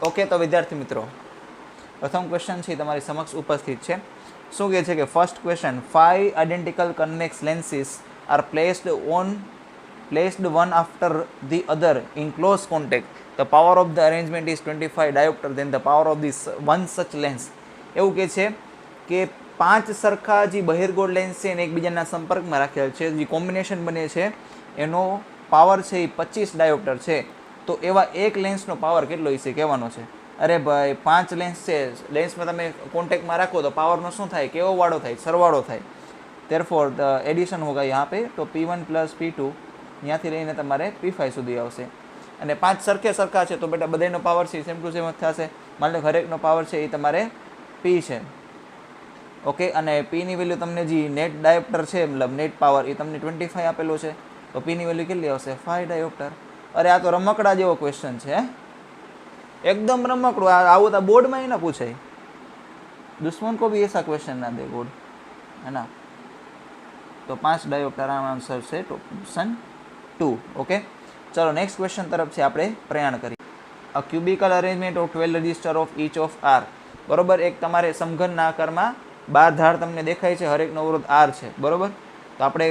Okay, તો વિદ્યાર્થી મિત્રો, પ્રથમ ક્વેશ્ચન છે તમારી સમક્ષ ઉપસ્થિત છે. શું કહે છે કે first question, 5 identical convex lenses are placed one after the other in close contact. The power of the arrangement is 25 diopter than the power of this one such lens. એવું કહે છે કે 5 સરખા જે બહિર્ગોળ લેન્સ છે એને એકબીજાના સંપર્કમાં રાખેલ છે, જે કોમ્બિનેશન બને છે એનો પાવર છે એ 25 ડાયોપ્ટર છે. તો એવા એક લેન્સનો પાવર કેટલો હશે કહેવાનો છે. અરે ભાઈ 5 લેન્સ છે, લેન્સમાં તમે કોન્ટેક્ટમાં રાખો તો પાવરનો શું થાય, કેવો વાળો થાય, સરવાળો થાય. therefore the addition होगा यहाँ पे, तो P1 प्लस P2 ત્યાંથી લઈને તમારે P5 સુધી આવશે. અને 5 સરખા છે તો બેટા બધાનો પાવર છે સેમ ટુ સેમ જ થશે. માની લો હરેકનો પાવર છે એ તમારે P છે. ઓકે, અને Pની વેલ્યુ તમને જે નેટ ડાયોપ્ટર છે મતલબ નેટ પાવર એ તમને 25 આપેલો છે, તો Pની વેલ્યુ કેટલી આવશે 5 ડાયોપ્ટર. અરે આ તો રમકડા જેવો ક્વેશ્ચન છે, एकदम रमकड़ू. आવું तो बोर्ड में ही ना पूछे, दुश्मन को भी ऐसा क्वेश्चन ना दे बोर्ड, है ना. तो 5 डायोप्टर आंसर से ऑप्शन 2. ओके, चलो नेक्स्ट क्वेश्चन तरफ से આપણે પ્રયાણ કરીએ. A cubical arrangement of 12 resistor of each of R. બરોબર, એક તમારે સમઘનના આકારમાં 12 ધાર તમને દેખાય છે, હરેકનો અવરોધ આર છે. બરોબર, તો આપણે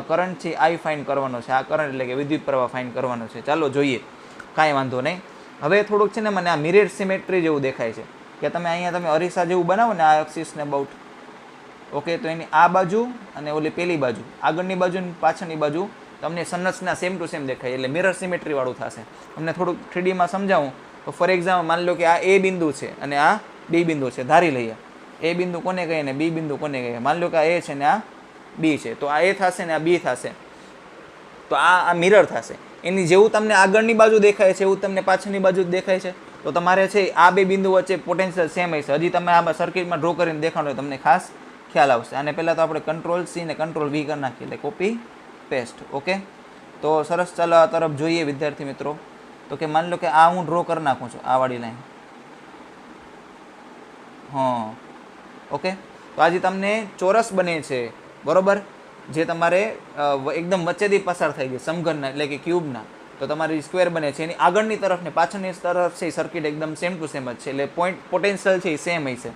કરંટ છે આઈ ફાઇન્ડ કરવાનો છે. આ કરંટ એટલે કે વિદ્યુત પ્રવાહ ફાઇન્ડ કરવાનો છે. ચાલો જોઈએ, કાંઈ વાંધો નહીં. હવે થોડુંક છે ને મને આ મિરર સિમેટ્રી જેવું દેખાય છે કે તમે અહીંયા તમે અરીસા જેવું બનાવો ને આ એક્સિસને બાઉટ. ઓકે, તો એની આ બાજુ અને ઓલી પેલી બાજુ, આગળની બાજુ અને પાછળની બાજુ તમને સંરચના સેમ ટુ સેમ દેખાય, એટલે મિરર સિમેટ્રી વાળું થશે. તમને થોડુંક 3Dમાં સમજાવું તો ફોર એક્ઝામ્પલ માની લો કે આ એ બિંદુ છે અને આ બી બિંદુ છે. ધારી લઈએ એ બિંદુ કોને કહીએ ને બી બિંદુ કોને કહીએ. માની લો કે આ એ છે ને આ બી છે, તો આ એ થશે ને આ બી થશે, તો આ મિરર થશે. એની જેવું તમને આગળની બાજુ દેખાય છે એવું તમને પાછળની બાજુ દેખાય છે. તો તમારે છે આ બે બિંદુ વચ્ચે પોટેન્શિયલ સેમ હશે. હજી તમે આ સર્કિટમાં ડ્રો કરીને દેખાડો તમને ખાસ ખ્યાલ આવશે. અને પહેલાં તો આપણે કંટ્રોલ સી ને કંટ્રોલ વી કરી નાખીએ એટલે કોપી પેસ્ટ. ઓકે, તો સરસ. ચાલો આ તરફ જોઈએ વિદ્યાર્થી મિત્રો. તો કે માની લો કે આ હું ડ્રો કરી નાખું છું, આ વાળી લાઈન. હા, ઓકે, તો આજે તમને ચોરસ બને છે. બરોબર, જે તમારે એકદમ વચ્ચેથી પસાર થઈ ગઈ સમઘનના એટલે કે ક્યુબના, તો તમારી સ્ક્વેર બને છે. એની આગળની તરફ ને પાછળની તરફ છે સર્કિટ એકદમ સેમ ટુ સેમ જ છે, એટલે પોટેન્શિયલ છે એ સેમ હશે.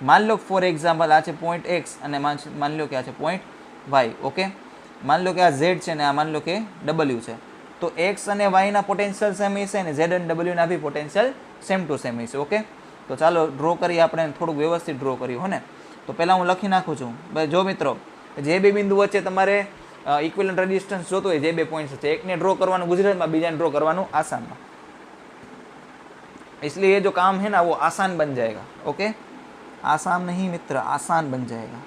માની લો ફોર એક્ઝામ્પલ આ છે પોઈન્ટ એક્સ અને માની લો કે આ છે પોઈન્ટ વાય. ઓકે, માની લો કે આ ઝેડ છે ને આ માની લો કે ડબલ્યુ છે, તો એક્સ અને વાયના પોટેન્શિયલ સેમ હશે અને ઝેડ અને ડબલ્યુના બી પોટેન્શિયલ સેમ ટુ સેમ હશે. ઓકે, તો ચાલો ડ્રો કરીએ, આપણે થોડુંક વ્યવસ્થિત ડ્રો કર્યું હો ને. તો પહેલાં હું લખી નાખું છું. ભાઈ જો મિત્રો, જે બે બિંદુ વચ્ચે તમારે ઇક્વિવેલન્ટ રેઝિસ્ટન્સ જોતો હોય, જે બે પોઈન્ટ્સ છે, એકને ડ્રો કરવાનું ગુજરાતમાં, બીજાને ડ્રો કરવાનું આસાનમાં. इसलिए ये जो काम है ना वो आसान बन जाएगा. ओके, आसान नहीं मित्र, आसान बन जाएगा.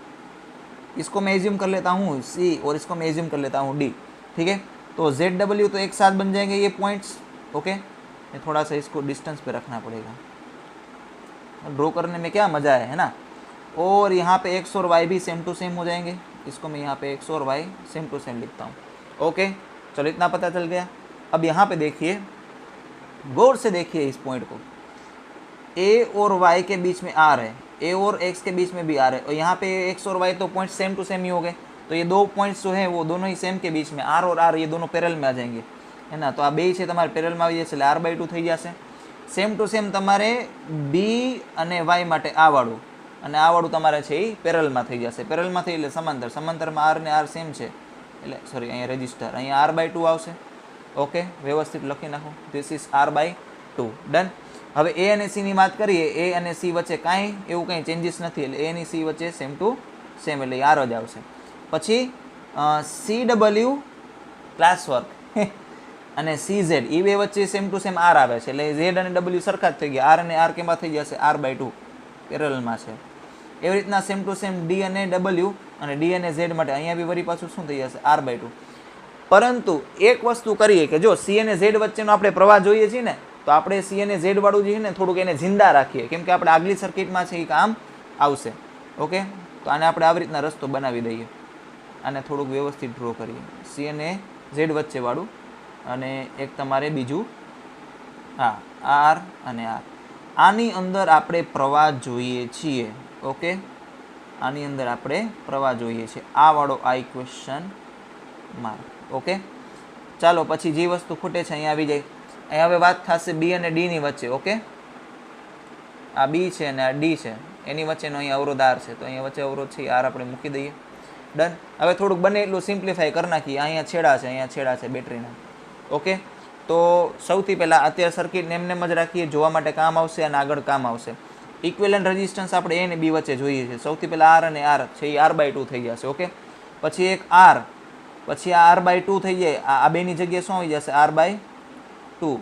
इसको मैं एज्यूम कर लेता हूँ सी और इसको मैं एज्यूम कर लेता हूँ डी. ठीक है, तो जेड डब्ल्यू तो एक साथ बन जाएंगे ये पॉइंट्स. ओके, ये थोड़ा सा इसको डिस्टेंस पे रखना पड़ेगा, ड्रॉ करने में क्या मज़ा है ना. और यहाँ पे एक्स और वाई भी सेम टू सेम हो जाएंगे. इसको मैं यहाँ पे एक्स और वाई सेम टू सेम लिखता हूँ. ओके, चलो इतना पता चल गया. अब यहाँ पे देखिए, गौर से देखिए इस पॉइंट को. ए और वाई के बीच में आर है, ए और एक्स के बीच में भी आर है, और यहाँ पे एक्स और वाई तो पॉइंट सेम टू सेम ही हो गए. तो ये दो पॉइंट्स जो है वो दोनों ही सेम के बीच में, आर और आर ये दोनों पैरेलल में आ जाएंगे, है ना. तो आ बे છે તમારે પેરેલલ માં આવી જશે એટલે r/2 થઈ જશે. સેમ ટુ સેમ તમારે બી અને વાય માટે આ વાળું અને આ વાળું તમારે છે એ પેરેલલમાં થઈ જશે. પેરેલલમાં થઈ એટલે સમાંતર, સમાંતરમાં આર ને આર સેમ છે એટલે સોરી અહીંયા રજિસ્ટર, અહીંયા r/2 આવશે. ઓકે, વ્યવસ્થિત લખી નાખો, ધીસ ઇઝ r/2. ડન. હવે એ અને સી ની વાત કરીએ, એ અને સી વચ્ચે કાંઈ એવું કંઈ ચેન્જીસ નથી, એટલે એ અને સી વચ્ચે સેમ ટુ સેમ એટલે આર જ આવશે. પછી સી ડબલ્યુ ક્લાસ વર્ક અને સી ઝેડ એ બે વચ્ચે સેમ ટુ સેમ આર આવે છે, એટલે ઝેડ અને ડબલ્યુ સરખા જ થઈ ગયા. આર અને આર કેમાં થઈ જશે r/2 પેરેલલમાં છે. એવી રીતના સેમ ટુ સેમ ડી અને ડબલ્યુ અને ડી અને ઝેડ માટે અહીંયા બી વળી પાછું શું થઈ જશે r/2. પરંતુ એક વસ્તુ કરીએ કે જો સી અને ઝેડ વચ્ચેનો આપણે પ્રવાહ જોઈએ છીએ ને, તો આપણે સી અને ઝેડ વાળું જે છે ને થોડુંક એને જિંદા રાખીએ, કેમ કે આપણે આગલી સર્કિટમાં છે એ કામ આવશે. ઓકે, તો આને આપણે આવી રીતના રસ્તો બનાવી દઈએ, આને થોડુંક વ્યવસ્થિત ડ્રો કરીએ. સી અને ઝેડ વચ્ચે વાળું અને એક તમારે બીજું હા આર અને આર. આની અંદર આપણે પ્રવાહ જોઈએ છીએ. ઓકે, આની અંદર આપણે પ્રવાહ જોઈએ છીએ, આ વાળો આ ઇક્વેશન માર્ક. ઓકે, ચાલો પછી જે વસ્તુ ખૂટે છે અહીંયા આવી જાય. અહીંયા હવે વાત થશે બી અને ડીની વચ્ચે. ઓકે, આ બી છે અને આ ડી છે, એની વચ્ચેનો અહીંયા અવરોધ આર છે, તો અહીંયા વચ્ચે અવરોધ છે આર આપણે મૂકી દઈએ. ડન. હવે થોડુંક બને એટલું સિમ્પ્લિફાય કરી નાખીએ. અહીંયા છેડા છે બેટરીના. ઓકે, તો સૌથી પહેલાં અત્યારે સર્કિટને એમને જ રાખીએ, જોવા માટે કામ આવશે અને આગળ કામ આવશે. ઇક્વિવેલન્ટ રેઝિસ્ટન્સ આપણે એ અને બી વચ્ચે જોઈએ છે. સૌથી પહેલાં આર અને આર છે એ R/2 થઈ જશે. ઓકે, પછી એક આર, પછી આ R/2 થઈ જાય, આ બેની જગ્યાએ શું આવી જશે? R/2.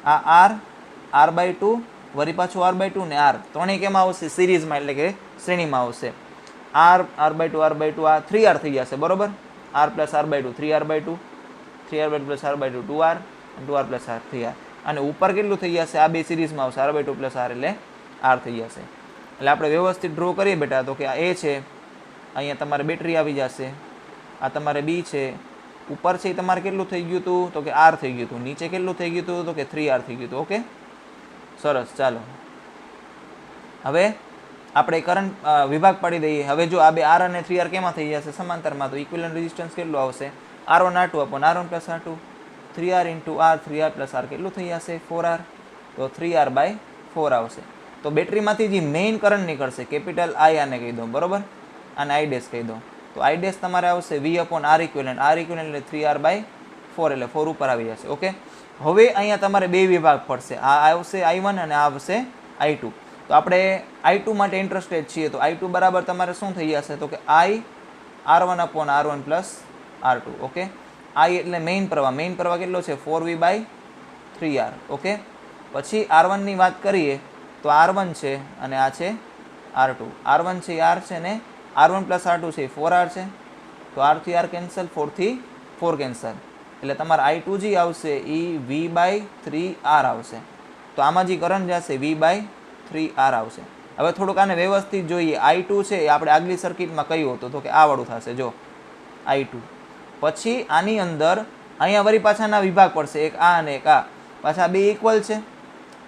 આ R/2 વળી પાછું R/2 ને આર ત્રણેય કેમાં આવશે? સિરીઝમાં, એટલે કે શ્રેણીમાં આવશે. R/2 આ 3R થઈ જશે, બરોબર? R plus R/2 3R/2, 3R/2 plus R/2 2R, 2R plus R 3R. અને ઉપર કેટલું થઈ જશે? આ બે સિરીઝમાં આવશે, R/2 પ્લસ R એટલે R થઈ જશે. એટલે આપણે વ્યવસ્થિત ડ્રો કરીએ બેટા, તો કે આ એ છે, અહીંયા તમારે બેટરી આવી જશે, આ તમારે બી છે, ઉપર છે એ તમારે કેટલું થઈ ગયું હતું? તો કે R થઈ ગયું હતું. નીચે કેટલું થઈ ગયું હતું? તો કે 3R થઈ ગયું હતું. ઓકે, સરસ. ચાલો હવે આપણે કરંટ વિભાગ પાડી દઈએ. હવે જો આ બે R અને 3R કેમાં થઈ જશે? સમાંતરમાં. તો ઇક્વિવેલન્ટ રેઝિસ્ટન્સ કેટલું આવશે? R1 R2 upon R1 plus R2, 3R into R, 3R plus R કેટલું થઈ જશે? 4R. તો 3R/4 આવશે. તો બેટરીમાંથી જે મેઇન કરંટ નીકળશે, કેપિટલ I આને કહી દો, બરોબર? અને I ડેશ કહી દો. તો I ડેશ તમારે આવશે V upon R equivalent. R equivalent એટલે 3R/4 એટલે 4 ઉપર આવી જશે. ઓકે, હવે અહીંયા તમારે બે વિભાગ પડશે. આ આવશે I1 અને આ આવશે I2. તો આપણે I2 માટે ઇન્ટરેસ્ટેડ છીએ. તો I2 બરાબર તમારે શું થઈ જશે? તો કે I R1 upon R1 plus R2. Okay, I એટલે મેઇન પ્રવાહ કેટલો છે? 4V/3R. ઓકે, પછી R1 ની વાત કરીએ તો R1 છે અને આ છે R2. R1 છે એ R છે ને R1 પ્લસ R2 છે એ 4R છે. તો R થી R કેન્સલ, 4 થી 4 કેન્સલ, એટલે તમારે I2 જે આવશે એ V/3R આવશે. તો આમાં જે કરંટ જશે V/3R આવશે. હવે થોડુંક આને વ્યવસ્થિત જોઈએ. I2 છે એ આપણે આગલી સર્કિટમાં કયું હતું? તો કે આ વાળું થશે. જો I2, પછી આની અંદર અહીંયા વળી પાછાના વિભાગ પડશે, એક આ અને એક આ. પાછા બે ઇક્વલ છે.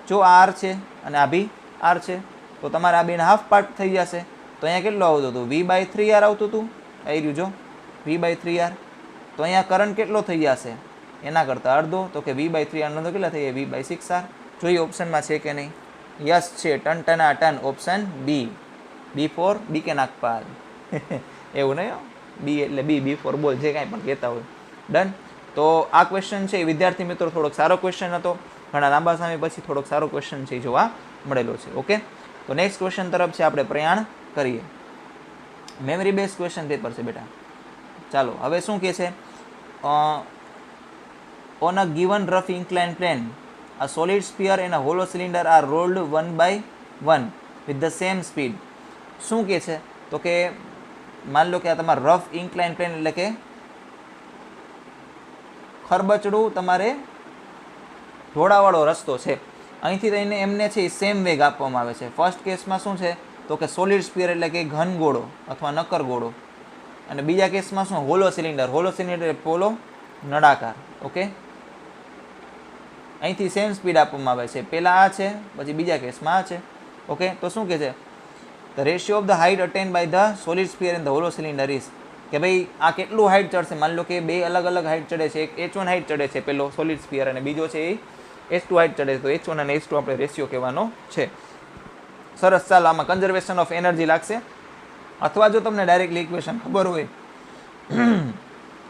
જો આ R છે અને આ બી R છે, તો તમારે આ બેના હાફ પાર્ટ થઈ જશે. તો અહીંયા કેટલું આવતું હતું? V/3R આવતું હતું. આવી રહ્યું જો V/3R. તો અહીંયા કરંટ કેટલો થઈ જશે? એના કરતાં અડધો. તો કે V/3R નો તો કેટલા થઈ જાય? V/6R. જોઈએ ઓપ્શનમાં છે કે નહીં? યસ છે, then option B. B for BK Nagpal. એવું નહીં, બી એટલે બી ફોર બોલ, જે કાંઈ પણ કહેતા હોય. ડન. તો આ ક્વેશ્ચન છે વિદ્યાર્થી મિત્રો થોડોક સારો ક્વેશ્ચન હતો. ઘણા લાંબા સમય પછી થોડોક સારો ક્વેશ્ચન છે જોવા મળેલો છે. ઓકે, તો નેક્સ્ટ ક્વેશ્ચન તરફ છે આપણે પ્રયાણ કરીએ. મેમરી બેઝ ક્વેશ્ચન પેપર છે બેટા. ચાલો હવે શું કહે છે? On a given rough incline plane a solid sphere and a hollow cylinder are rolled one by one with the same speed. શું કહે છે? તો કે માન લો કે આ તમારે રફ ઇન્ક્લાઇન પ્લેન એટલે કે ખરબચડું તમારે ઢોળાવાળો રસ્તો છે. અહીંથી લઈને એમને છે એ સેમ વેગ આપવામાં આવે છે. ફર્સ્ટ કેસમાં શું છે? તો કે સોલિડ સ્ફિયર એટલે કે ઘન ગોળો અથવા નક્કર ગોળો. અને બીજા કેસમાં શું? Hollow cylinder. હોલો સિલિન્ડર એટલે પોલો નળાકાર. ઓકે, અહીંથી સેમ સ્પીડ આપવામાં આવે છે. પહેલાં આ છે, પછી બીજા કેસમાં આ છે. ઓકે, તો શું કહે છે? The ratio of the height attained by the solid sphere and the hollow cylinder is, કે ભાઈ આ કેટલું હાઇટ ચડશે? માની લો કે બે અલગ અલગ હાઇટ ચડે છે. એક H1 હાઇટ ચડે છે પેલો સોલિડ સ્ફિયર, અને બીજો છે એ H2 હાઇટ ચડે છે. તો H1 અને H2 આપણે રેશિયો કહેવાનો છે. સરસ. ચાલો આમાં કન્ઝર્વેશન ઓફ એનર્જી લાગશે. અથવા જો તમને ડાયરેક્ટલી ઇક્વેશન ખબર હોય,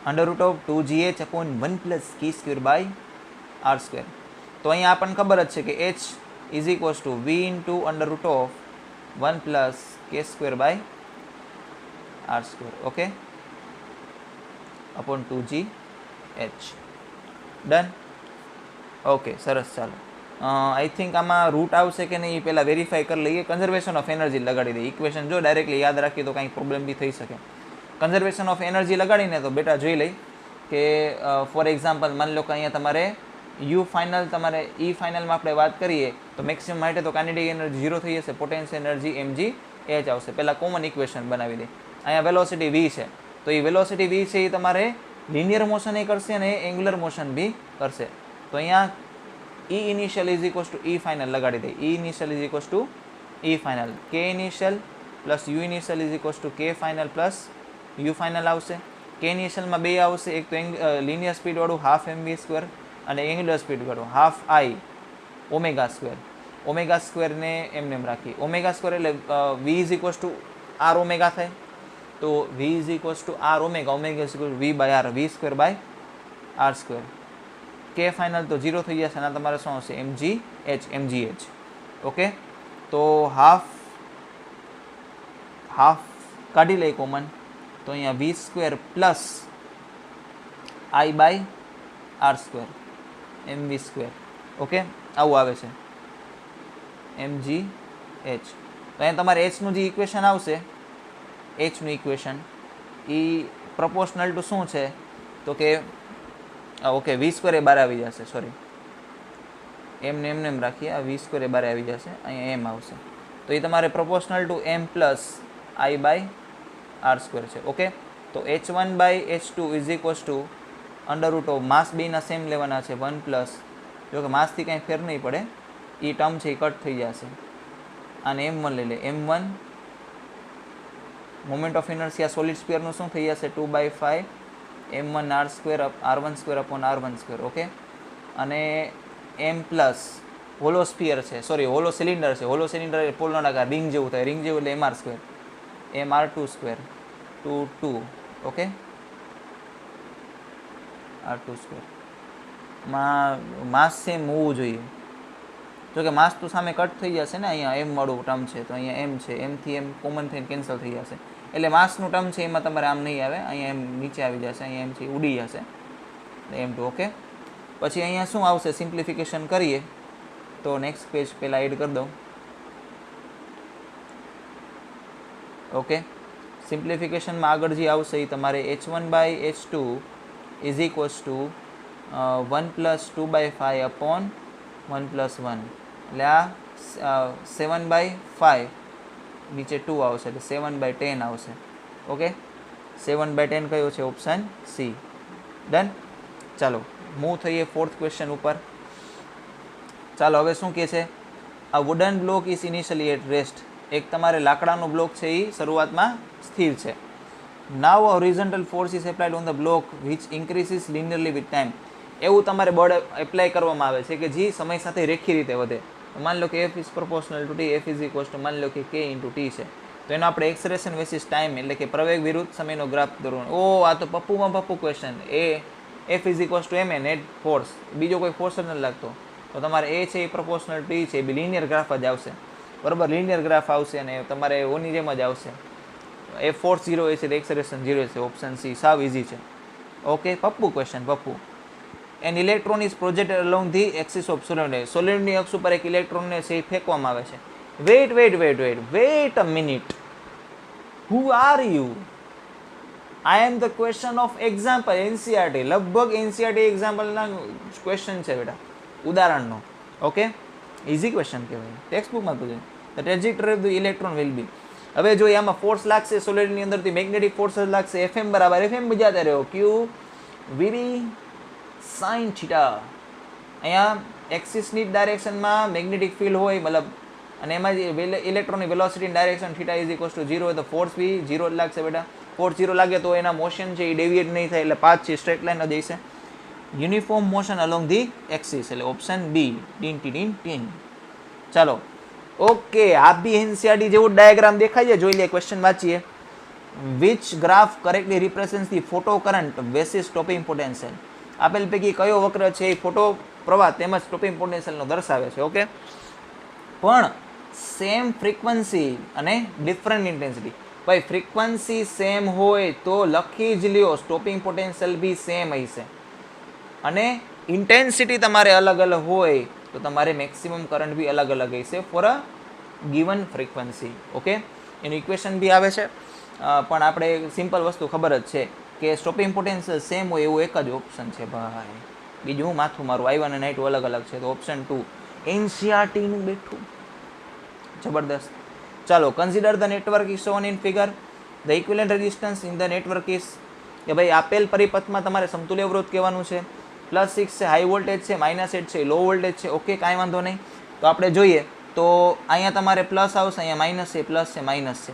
√2gh/1 + k²/r². તો અહીંયા આપણને ખબર જ છે કે H is equals two V into √1 + k²/r². Okay, upon 2gh. Done. Okay, સરસ. ચાલો આઈ થિંક આમાં રૂટ આવશે કે નહીં એ પહેલાં વેરીફાઈ કરી લઈએ. કન્ઝર્વેશન ઓફ એનર્જી લગાડી દઈએ. ઇક્વેશન જો ડાયરેક્ટલી યાદ રાખીએ તો કાંઈ પ્રોબ્લેમ બી થઈ શકે. કન્ઝર્વેશન ઓફ એનર્જી લગાડીને તો બેટા જોઈ લઈ કે ફોર એક્ઝામ્પલ માની લો કે અહીંયા તમારે યુ ફાઇનલ, તમારે ઈ ફાઇનલમાં આપણે વાત કરીએ તો મેક્સિમમ માટે તો કાઇનેટિક એનર્જી 0 થઈ જશે. પોટેન્શિયલ એનર્જી mgh આવશે. પહેલાં કોમન ઇક્વેશન બનાવી દે. અહીંયા વેલોસિટી v છે, તો એ વેલોસિટી v છે એ તમારે લિનિયર મોશન એ કરશે અને એંગ્યુલર મોશન બી કરશે. તો અહીંયા E initial is equals to E final લગાડી દે. E initial is equals to E final. K initial plus U initial is equals to K final plus U final આવશે. K initial માં બે આવશે, એક તો લિનિયર સ્પીડ વાળું ½ mv² અને angular speed વાળું ½ I omega². ઓમેગા સ્ક્વેરને એમને એમ રાખીએ. ઓમેગા સ્ક્વેર એટલે V is equals to R omega થાય. તો V is equals to R omega, omega is equal V by R, V square by R square. કે final તો 0 થઈ જશે અને તમારે શું આવશે? mgh. ઓકે, તો હાફ કાઢી લઈએ કોમન, તો અહીંયા v square plus I by R square, mv square. Okay, આવું આવે છે mgh. તો અહીંયા તમારે એચનું જે ઇક્વેશન આવશે, એચનું ઇક્વેશન એ પ્રપોર્શનલ ટુ શું છે? તો કે ઓકે, વી સ્ક્વેર એ બાર આવી જશે, સોરી એમને એમ રાખીએ, આ વી સ્ક્વેર એ બાર આવી જશે, અહીંયા એમ આવશે. તો એ તમારે proportional to M plus I by R square છે. ઓકે, તો h1 by h2 is equals to under root of mass બેના સેમ લેવાના છે 1 પ્લસ, જો કે માસથી કાંઈ ફેર નહીં પડે, એ ટર્મ છે એ કટ થઈ જશે, અને m1 લઈ લે. m1 moment of inertia solid સ્ક્વેરનું શું થઈ જશે? 2/5 m1 r square r1 square upon r1 square. Okay, અને m પ્લસ હોલો સ્ફિયર છે, સોરી હોલો સિલિન્ડર છે, હોલો સિલિન્ડર એ પોલનો આકાર રિંગ જેવું થાય, રિંગ જેવું એટલે mr square, mr2 square 2. Okay, r2 square માં માસ સેમ હોવું જોઈએ, જો કે માસ તો સામે કટ થઈ જશે ને, અહીંયા એમ વાળું ટર્મ છે તો અહીંયા એમ છે, એમથી એમ કોમન થઈને કેન્સલ થઈ જશે, એટલે માસનું ટર્મ છે એમાં તમારે આમ નહીં આવે, અહીંયા એમ નીચે આવી જશે, અહીંયા એમ છે ઉડી જશે m2. ઓકે, પછી અહીંયા શું આવશે? સિમ્પ્લિફિકેશન કરીએ તો નેક્સ્ટ પેજ પહેલાં એડ કરી દઉં. ઓકે, સિમ્પ્લિફિકેશનમાં આગળ જે આવશે એ તમારે h1 by h2 is equals to 1 plus 2/5 upon 1 plus 1, એટલે આ 7/5 નીચે 2 આવશે, એટલે 7/10 આવશે. ઓકે, 7/10 કયો છે? Option C. ડન. ચાલો મૂવ થઈએ ફોર્થ ક્વેશ્ચન ઉપર. ચાલો હવે શું કહે છે? આ wooden block is initially at rest. એક તમારે લાકડાનો બ્લોક છે એ શરૂઆતમાં સ્થિર છે. Now horizontal force is applied on the block which increases linearly with time. એવું તમારે બળ એપ્લાય કરવામાં આવે છે કે જે સમય સાથે રેખી રીતે વધે. માની લો કે f is proportional two t, f is equals two માની લો કે k ઇન્ટુ t છે, તો એનો આપણે એક્સરેશન વેસિસ ટાઈમ એટલે કે પ્રવેગ વિરુદ્ધ સમયનો ગ્રાફ દોરવાનો. ઓ, આ તો પપ્પુમાં પપ્પુ question. f is equals to ma net force, બીજો કોઈ ફોર્સ જ નથી લાગતો, તો તમારે એ છે એ પ્રોપોર્શનલ t છે, એ બી લિનિયર ગ્રાફ જ આવશે, બરાબર? લિનિયર ગ્રાફ આવશે અને તમારે ઓની જેમ જ આવશે. એ ફોર્સ 0 છે તો એક્સરેશન 0 છે, ઓપ્શન સી સાવ ઇઝી છે. ઓકે, પપ્પુ ક્વેશ્ચન, પપ્પુ. An electron is projected along the axis of solid. સોલિડની અક્ષ ઉપર એક ઇલેક્ટ્રોનને છે એ ફેંકવામાં આવે છે. Wait a minute, who are you? I am the question of example, NCERT. લગભગ એનસીઆરટી એક્ઝામ્પલના ક્વેશ્ચન છે બેટા, ઉદાહરણનો. ઓકે, ઇઝી ક્વેશ્ચન કહેવાય, ટેક્સ્ટ બુકમાં તો છે. The trajectory of the electron will be. હવે જો આમાં ફોર્સ લાગશે સોલિડની અંદરથી, મેગ્નેટિક ફોર્સ જ લાગશે, એફએમ બરાબર એફએમ બજાતે રહ્યો, ક્યુ વીબી સાઇન થીટા. અહીંયા એક્સિસની ડાયરેક્શનમાં મેગ્નેટિક ફિલ્ડ હોય, મતલબ, અને એમાં ઇલેક્ટ્રોનની velocity direction theta is equals two 0 હોય તો ફોર્સ બી 0 જ લાગશે બેટા. ફોર્સ 0 લાગે તો એના મોશન છે એ ડેવિએટ નહીં થાય, એટલે પાથ છે સ્ટ્રેટ લાઈન જ જશે. Uniform motion along the axis, એટલે ઓપ્શન બી. ટીન. ચાલો, ઓકે, આ બી એનસીઆરટી જેવું ડાયાગ્રામ દેખાય છે, જોઈ લે. ક્વેશ્ચન વાંચીએ. Which graph correctly represents the photo current versus stopping potential. આપેલ પૈકી કયો વક્ર છે એ ફોટો પ્રવાહ તેમજ સ્ટોપિંગ પોટેન્શિયલનો દર્શાવે છે. ઓકે, પણ સેમ ફ્રીક્વન્સી અને ડિફરન્ટ ઇન્ટેન્સિટી. ભાઈ ફ્રીક્વન્સી સેમ હોય તો લખી જ લ્યો, સ્ટોપિંગ પોટેન્શિયલ બી સેમ હશે, અને ઇન્ટેન્સિટી તમારે અલગ અલગ હોય તો તમારે મેક્સિમમ કરંટ બી અલગ અલગ હશે for a given frequency. Okay, એનું ઇક્વેશન બી આવે છે, પણ આપણે સિમ્પલ વસ્તુ ખબર જ છે કે સ્ટોપિંગ પોટેન્શિયલ સેમ હોય એવું એક જ ઓપ્શન છે ભાઈ. બીજું હું માથું મારું, I1 અને I2 અલગ અલગ છે, તો ઓપ્શન 2 એનસીઆરટીનું બેઠું જબરદસ્ત. ચાલો, consider the network is shown in figure. The equivalent resistance in the network is, કે ભાઈ આપેલ પરિપથમાં તમારે સમતુલ્ય અવરોધ કહેવાનું છે. +6 છે, હાઈ વોલ્ટેજ છે, -8 છે, લો વોલ્ટેજ છે. ઓકે, કાંઈ વાંધો નહીં. તો આપણે જોઈએ તો અહીંયા તમારે પ્લસ આવશે, અહીંયા માઇનસ છે, પ્લસ છે, માઇનસ છે.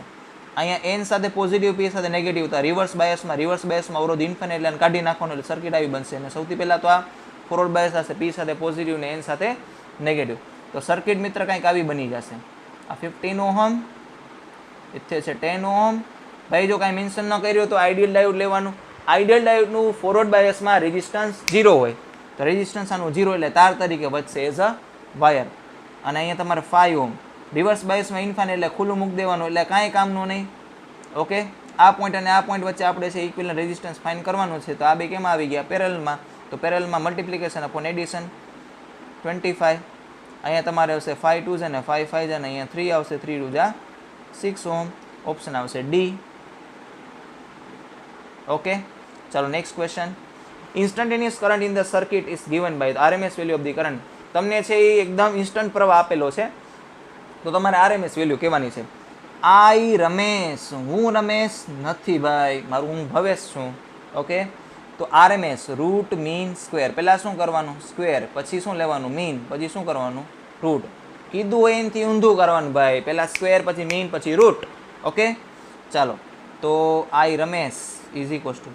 અહીંયા એન સાથે પોઝિટિવ, પી સાથે નેગેટિવ. તો રિવર્સ બાયસમાં અવરોધ ઇન્ફિનિટ એટલે કાઢી નાખવાનો, એટલે સર્કિટ આવી બનશે. અને સૌથી પહેલાં તો આ ફોરવર્ડ બાયસ હશે, પી સાથે પોઝિટિવ ને એન સાથે નેગેટિવ. તો સર્કિટ મિત્ર કંઈક આવી બની જશે. આ 15 ઓહમ, ઇથે છે 10 ઓહમ. ભાઈ જો કાંઈ મેન્શન ન કર્યું તો આઈડિયલ ડાયોડ લેવાનું. આઈડિયલ ડાયોડનું ફોરવર્ડ બાયસમાં રેઝિસ્ટન્સ 0 હોય, તો રેઝિસ્ટન્સ આનું 0 એટલે તાર તરીકે વધશે એઝ અ વાયર. અને અહીંયા તમારે 5 ઓહમ. રિવર્સ બાયસમાં ઇન્ફાઇનાઇટ એટલે ખુલ્લું મૂકી દેવાનું, એટલે કાંઈ કામનું નહીં. ઓકે, આ પોઈન્ટ અને આ પોઈન્ટ વચ્ચે આપણે છે ઇક્વિવેલન્ટ રેઝિસ્ટન્સ ફાઇન્ડ કરવાનું છે. તો આ બે કેમાં આવી ગયા? પેરેલલમાં. તો પેરેલલમાં મલ્ટિપ્લિકેશન અપોન એડિશન 25. અહીંયા તમારે આવશે 5 2 છે ને 5 5 છે ને અહીંયા 3 આવશે, 3 2 જા 6 ઓહમ. ઓપ્શન આવશે ડી. ઓકે, ચાલો next question. Instantaneous current in the circuit is given by the RMS value of the current. તમને છે એ એકદમ ઇન્સ્ટન્ટ પ્રવાહ આપેલો છે, તો તમારે આરએમએસ વેલ્યુ કહેવાની છે. આઈ રમેશ, હું રમેશ નથી ભાઈ, મારું હું ભવેશ છું. ઓકે, તો આરએમએસ રૂટ મીન સ્ક્વેર. પહેલાં શું કરવાનું? સ્ક્વેર, પછી શું લેવાનું? મીન, પછી શું કરવાનું? રૂટ. કીધું હોય એનાથી ઊંધું કરવાનું ભાઈ, પહેલાં સ્ક્વેર, પછી મીન, પછી રૂટ. ઓકે, ચાલો. તો આઈ રમેશ ઇઝ ઇક્વલ્સ ટુ,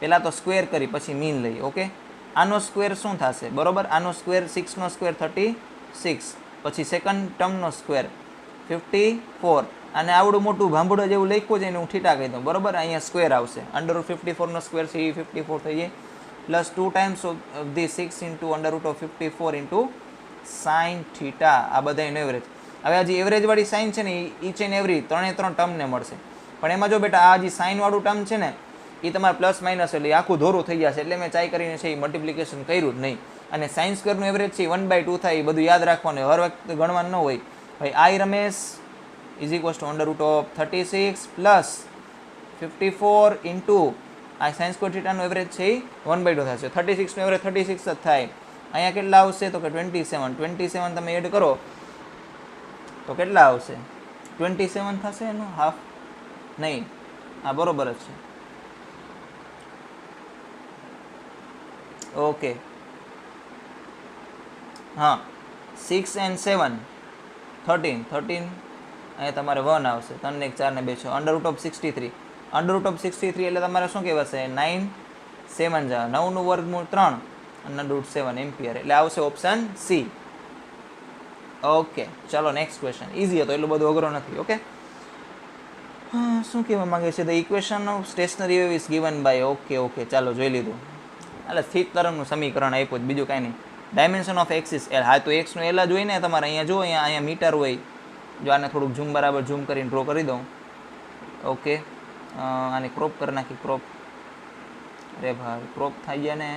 પહેલાં તો સ્ક્વેર કરી પછી મીન લઈએ. ઓકે, આનો સ્ક્વેર શું થશે? બરોબર, આનો સ્ક્વેર 6નો સ્ક્વેર 36, પછી સેકન્ડ ટર્મનો સ્ક્વેર 54. અને આવડું મોટું ભાંભડો જેવું લખ્યું છે એને હું થીટા કહી દઉં. બરોબર, અહીંયા સ્ક્વેર આવશે. અંડરરૂટ 54નો સ્ક્વેર છે એ 54 થઈ જાય, plus 2 times of the 6 into under root of 54 into sine theta. આ બધા એનો એવરેજ. હવે આ જે એવરેજવાળી સાઇન છે ને એ ઈચ એન્ડ એવરી 3 ટર્મને મળશે. પણ એમાં જો બેટા આ જે સાઇનવાળું ટર્મ છે ને એ તમારે પ્લસ માઇનસ એટલે આખું ધોરું થઈ જશે, એટલે મેં ચાઈ કરીને છે એ મલ્ટિપ્લિકેશન કર્યું જ નહીં. અને સાઇન સ્ક્વેરનું એવરેજ છે 1/2 થાય, એ બધું યાદ રાખવાનું, હર વખતે ગણવાનું ન હોય ભાઈ. I rms is equals to under root of 36 plus 54 into આ સાઇન સ્ક્વેર થીટાનું એવરેજ છે એ 1/2 થશે. 36નું એવરેજ 36 જ થાય. અહીંયા કેટલા આવશે? તો કે 27 તમે એડ કરો તો કેટલા આવશે? 27 થશે એનું હાફ નહીં, હા બરોબર જ છે. ઓકે, હા 6 and 7 13, અહીંયા તમારે 1 આવશે. 3 ને 1 4 ને 2 6, અંડરરૂટ ઓફ 63. અંડરરૂટ ઓફ 63 એટલે તમારે શું કહેવાશે? 9 7 જા 9નું વર્ગમૂળ 3 અંડરરૂટ 7 એમ્પિયર, એટલે આવશે ઓપ્શન સી. ઓકે, ચાલો નેક્સ્ટ ક્વેશ્ચન. ઇઝી હતો, એટલું બધું અઘરો નથી. ઓકે, શું કહેવા માંગે છે? The equation of stationary wave is given by. Okay, ચાલો જોઈ લીધું. એટલે સ્થિત તરંગનું સમીકરણ આપ્યું, બીજું કાંઈ નહીં. Dimension of axis L. હા, તો એક્સનું એલ જ હોય ને તમારે. અહીંયા જો અહીંયા મીટર હોય. જો આને થોડુંક ઝૂમ બરાબર ઝૂમ કરીને ડ્રો કરી દઉં. ઓકે, આને ક્રોપ કરી નાખી. ક્રોપ, અરે ભાઈ ક્રોપ થઈ ગયા ને.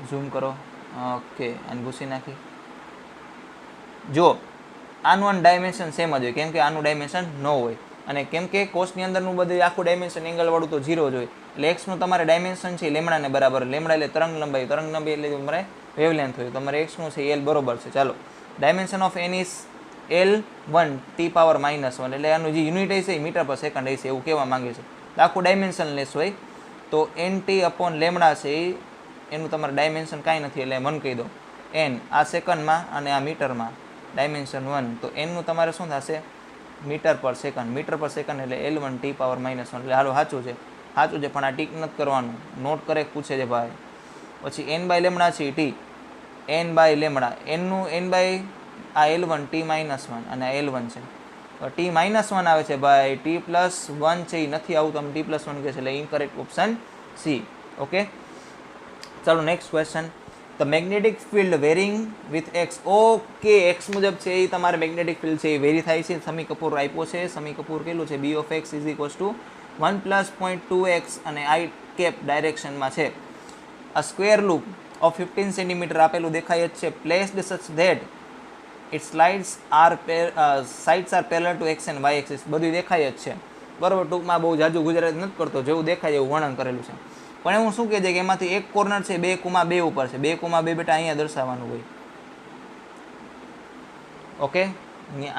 ઝૂમ કરો. ઓકે, આને ઘૂસી નાખી. જો આનું ડાયમેન્શન સેમ જ હોય, કેમ કે આનું ડાયમેન્શન ન હોય. અને કેમ કે કોષની અંદરનું બધું આખું ડાયમેન્શન એંગલવાળું તો 0 જ હોય. એટલે એક્સનું તમારે ડાયમેન્શન છે લેમડાને બરાબર. લેમડા એટલે તરંગ લંબાઈ એટલે તમારે વેવલેન્થ હોય. તમારે એક્સનું છે એલ બરોબર છે. ચાલો, dimension of n is L1 T power -1, એટલે આનું જે યુનિટ હશે એ મીટર પર સેકન્ડ હશે એવું કહેવા માંગે છે. આખું ડાયમેન્શન લેસ હોય તો NT અપોન લેમડા છે એનું તમારે ડાયમેન્શન કાંઈ નથી, એટલે 1 કહી દો. n આ સેકન્ડમાં અને આ મીટરમાં ડાયમેન્શન 1, તો એનનું તમારે શું થશે? મીટર પર સેકન્ડ એટલે L1 T પાવર -1. એટલે હાલો સાચું છે પણ આ ટીક નથી કરવાનું, નોટ કરેક્ટ પૂછે છે ભાઈ. પછી n બાય લેમડા છે ટી, n બાય લેમડા, એનનું n બાય આ L1 T -1 અને આ L1 છે. તો T -1 આવે છે ભાઈ, T+1 છે એ નથી આવતું, તમે T+1 કહે છે, એટલે ઇનકરેક્ટ ઓપ્શન સી. ઓકે, ચાલો next question. The magnetic field varying with x. Okay, x મુજબ છે એ તમારે મેગ્નેટિક ફિલ્ડ છે એ વેરી થાય છે. સમી કપૂર આપ્યો છે. સમી કપૂર કેટલું છે? B of x is equals to 1 + 0.2x અને i કેપ ડાયરેક્શનમાં છે. આ સ્ક્વેર લૂપ ઓફ 15 સેન્ટીમીટર આપેલું દેખાય જ છે. Placed such that it sides are parallel to x and y axis. બધું દેખાય જ છે બરોબર. ટૂંકમાં બહુ જાજુ ગુજરાતી નથી કરતો, જેવું દેખાય એવું વર્ણન કરેલું છે. પણ એવું શું કહે છે કે એમાંથી એક કોર્નર છે 2,2 ઉપર છે. 2,2 બેટા અહીંયા દર્શાવવાનું હોય. ઓકે,